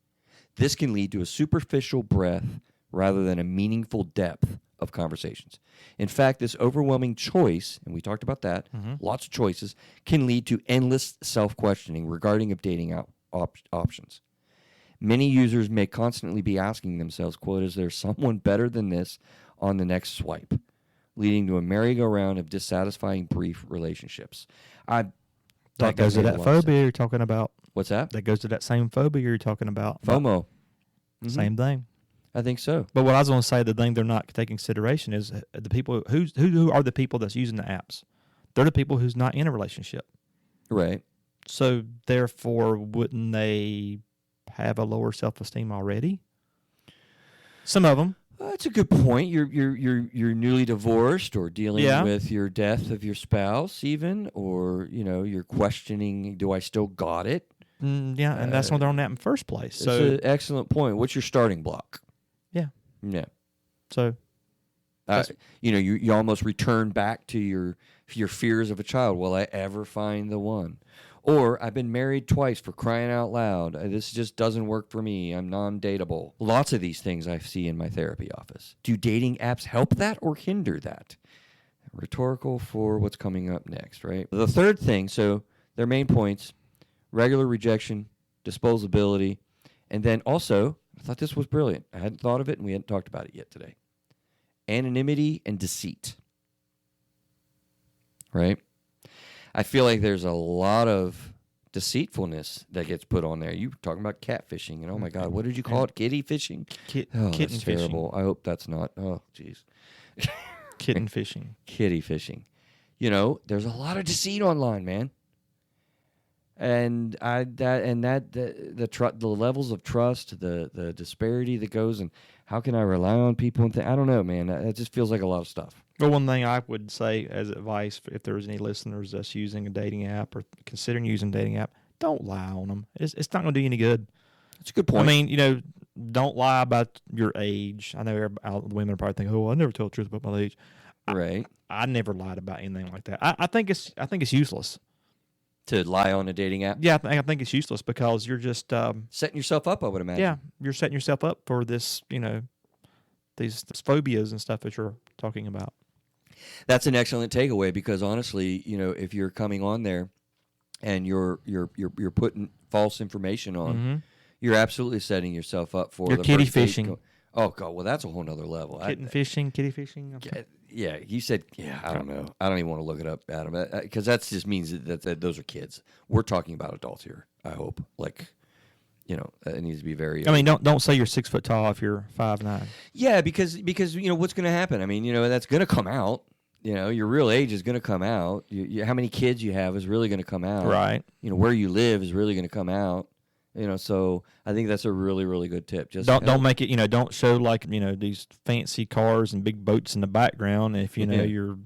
This can lead to a superficial breadth rather than a meaningful depth of conversations. In fact, this overwhelming choice, and we talked about that, lots of choices, can lead to endless self-questioning regarding of dating options. Many users may constantly be asking themselves, quote, is there someone better than this on the next swipe, leading to a merry-go-round of dissatisfying brief relationships. That goes to that phobia you're talking about. What's that? That goes to that same phobia you're talking about. FOMO. Same thing. I think so. But what I was going to say, the thing they're not taking consideration is the people who are the people that's using the apps. They're the people who's not in a relationship. Right. So therefore, wouldn't they have a lower self-esteem already? Some of them. That's a good point. You're newly divorced or dealing Yeah. with your death of your spouse, even, or you're questioning, do I still got it? Yeah, and that's why they're on that in the first place. So it's an excellent point. What's your starting block? Yeah. Yeah. So you almost return back to your fears of a child. Will I ever find the one? Or I've been married twice, for crying out loud. This just doesn't work for me. I'm non-dateable. Lots of these things I see in my therapy office. Do dating apps help that or hinder that? Rhetorical for what's coming up next, right? The third thing, so their main points, regular rejection, disposability, and then also, I thought this was brilliant. I hadn't thought of it, and we hadn't talked about it yet today. Anonymity and deceit, right? I feel like there's a lot of deceitfulness that gets put on there. You were talking about catfishing, and oh my God, what did you call it? Kitty fishing? Kitten That's terrible. fishing. I hope that's not. Oh, jeez. Kitten fishing. Kitty fishing. There's a lot of deceit online, man. And the levels of trust, the disparity that goes, and how can I rely on people and I don't know, man. It just feels like a lot of stuff. Well, one thing I would say as advice, if there's any listeners that's using a dating app or considering using a dating app, don't lie on them. It's not going to do you any good. That's a good point. I mean, don't lie about your age. I know the women are probably thinking, "Oh, I never tell the truth about my age." Right. I never lied about anything like that. I think it's useless to lie on a dating app. Yeah, I think it's useless because you're just setting yourself up, I would imagine. Yeah, you're setting yourself up for this, these phobias and stuff that you're talking about. That's an excellent takeaway because honestly, if you're coming on there and you're putting false information on, you're absolutely setting yourself up for you're the kitty first date fishing. Oh God, well that's a whole nother level. Kitty fishing. Yeah, he said. Yeah, I don't know. I don't even want to look it up, Adam, because that just means that those are kids. We're talking about adults here. I hope, it needs to be very. I mean, don't say you're 6 foot tall if you're 5'9". Yeah, because what's going to happen? I mean, that's going to come out. Your real age is going to come out. How many kids you have is really going to come out. Right. Where you live is really going to come out. So I think that's a really, really good tip. Just don't make it. Don't show these fancy cars and big boats in the background. If you're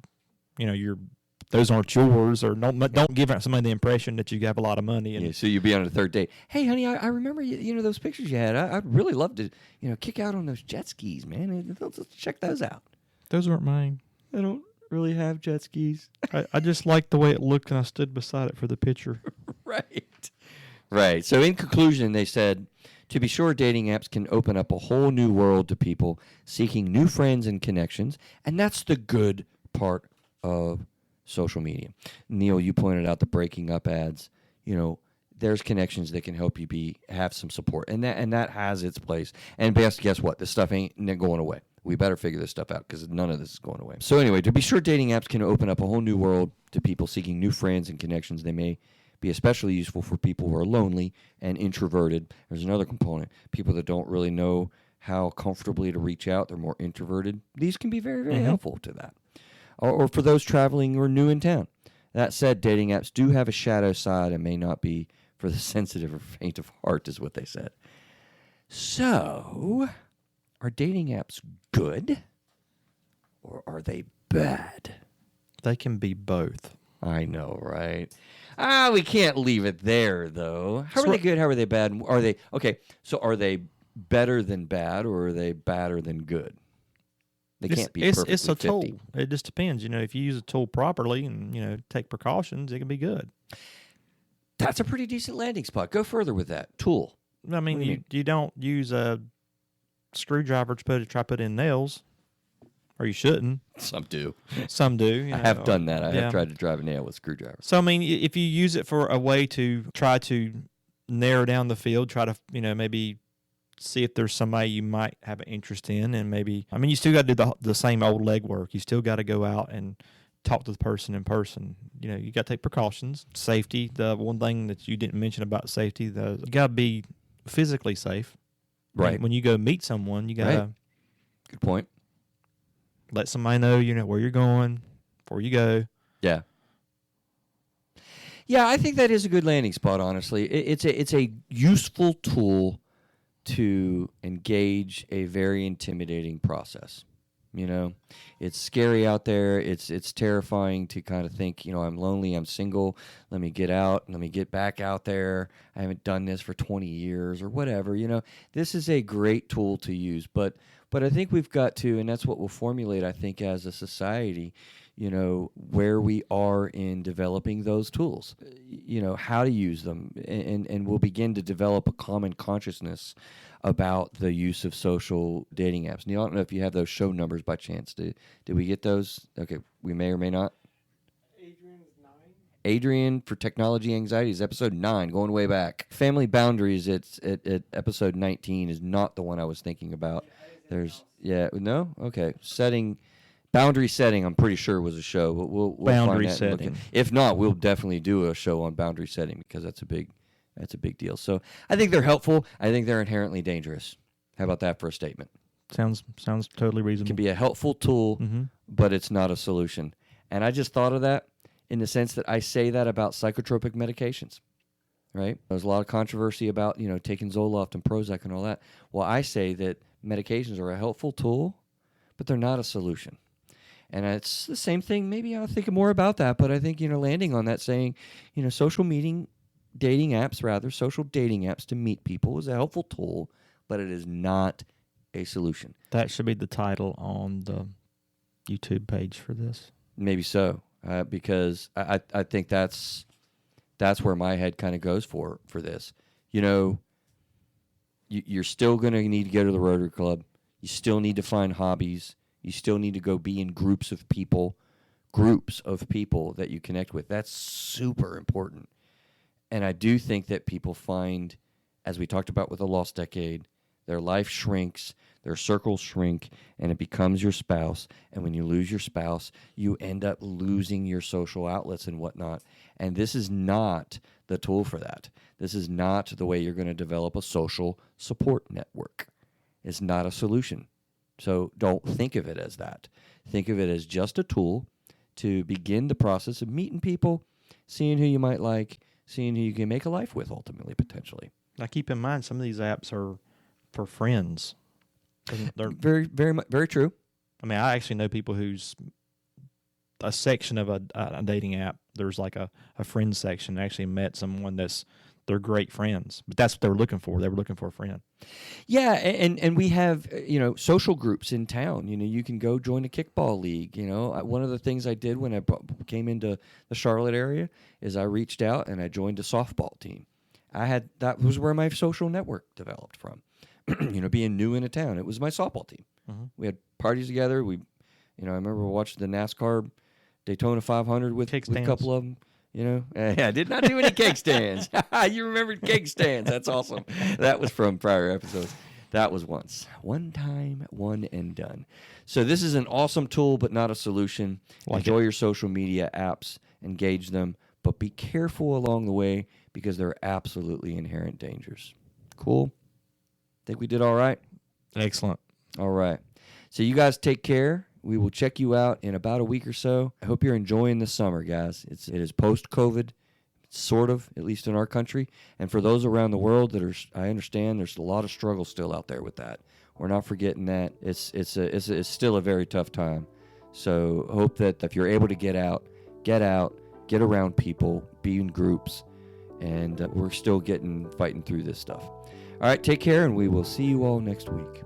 those aren't yours, or don't give somebody the impression that you have a lot of money. And so you'll be on a third date. Hey, honey, I remember those pictures you had. I'd really love to kick out on those jet skis, man. Let's check those out. Those aren't mine. I don't really have jet skis. I just liked the way it looked, and I stood beside it for the picture. Right. So in conclusion, they said, to be sure, dating apps can open up a whole new world to people seeking new friends and connections, and that's the good part of social media. Neil, you pointed out the breaking up ads. There's connections that can help you have some support, and that has its place. And guess what? This stuff ain't going away. We better figure this stuff out because none of this is going away. So anyway, to be sure, dating apps can open up a whole new world to people seeking new friends and connections. They may be especially useful for people who are lonely and introverted. There's another component, people that don't really know how comfortably to reach out. They're more introverted. These can be very, very Mhm. helpful to that. Or for those traveling or new in town. That said, dating apps do have a shadow side and may not be for the sensitive or faint of heart, is what they said. So, are dating apps good or are they bad? They can be both. I know, right? We can't leave it there, though. How are So- they good? How are they bad? Are they okay? So, are they better than bad, or are they badder than good? They can't be perfectly It's a 50. tool. It just depends. If you use a tool properly and take precautions, it can be good. That's a pretty decent landing spot. Go further with that tool. I mean, What do you you don't use a screwdriver to try to put in nails, or you shouldn't. Some do. Some do. I have done that. I yeah. have tried to drive a nail with a screwdriver. So I mean, if you use it for a way to try to narrow down the field, try to maybe see if there's somebody you might have an interest in, and maybe you still got to do the same old legwork. You still got to go out and talk to the person in person. You got to take precautions. Safety, the one thing that you didn't mention about safety, you got to be physically safe. Right. When you go meet someone, you got to Right. Good point. let somebody know where you're going before you go. Yeah. Yeah, I think that is a good landing spot, honestly. It's a useful tool to engage a very intimidating process. It's scary out there. It's terrifying to kind of think, I'm lonely, I'm single, let me get out, let me get back out there. I haven't done this for 20 years or whatever. This is a great tool to use, but I think we've got to, and that's what we'll formulate, I think, as a society, where we are in developing those tools, how to use them, and we'll begin to develop a common consciousness about the use of social dating apps. Neil, I don't know if you have those show numbers by chance. Did we get those? Okay, we may or may not. Adrian's 9. Adrian for Technology Anxiety is episode 9, going way back. Family Boundaries, it's at episode 19, is not the one I was thinking about. No? Okay. Boundary setting, I'm pretty sure was a show, but we'll Boundary find that and look setting. if not, we'll definitely do a show on boundary setting because that's a big deal. So I think they're helpful. I think they're inherently dangerous. How about that for a statement? Sounds totally It reasonable. can be a helpful tool, Mm-hmm. but it's not a solution. And I just thought of that in the sense that I say that about psychotropic medications, right? There's a lot of controversy about, taking Zoloft and Prozac and all that. Well, I say that medications are a helpful tool, but they're not a solution. And it's the same thing. Maybe I'll think more about that, but I think, landing on that saying, social dating apps to meet people is a helpful tool, but it is not a solution. That should be the title on the YouTube page for this. Maybe so, because I think that's where my head kind of goes for this. You're still going to need to go to the Rotary Club. You still need to find hobbies. You still need to go be in groups of people that you connect with. That's super important. And I do think that people find, as we talked about with the Lost Decade, their life shrinks, their circles shrink, and it becomes your spouse. And when you lose your spouse, you end up losing your social outlets and whatnot. And this is not the tool for that. This is not the way you're going to develop a social support network. It's not a solution. So don't think of it as that. Think of it as just a tool to begin the process of meeting people, seeing who you might like, seeing who you can make a life with ultimately, potentially. Now, keep in mind, some of these apps are for friends. They're, Very, very true. I actually know people who's a section of a dating app. There's like a friends section. I actually met someone they're great friends, but that's what they were looking for. They were looking for a friend. Yeah, and we have, social groups in town. You can go join a kickball league. One of the things I did when I came into the Charlotte area is I reached out and I joined a softball team. That was where my social network developed from. Being new in a town, it was my softball team. Mm-hmm. We had parties together. I remember watching the NASCAR Daytona 500 with a couple of them. I did not do any cake stands. You remembered cake stands. That's awesome. That was from prior episodes. That was one time, one and done. So this is an awesome tool, but not a solution. Enjoy your social media apps, engage them, but be careful along the way because there are absolutely inherent dangers. Cool. Think we did all right? Excellent. All right. So you guys take care. We will check you out in about a week or so. I hope you're enjoying the summer, guys. It is post-COVID, sort of, at least in our country. And for those around the world I understand there's a lot of struggle still out there with that. We're not forgetting that. It's still a very tough time. So hope that if you're able to get out, get around people, be in groups, and we're still fighting through this stuff. All right, take care, and we will see you all next week.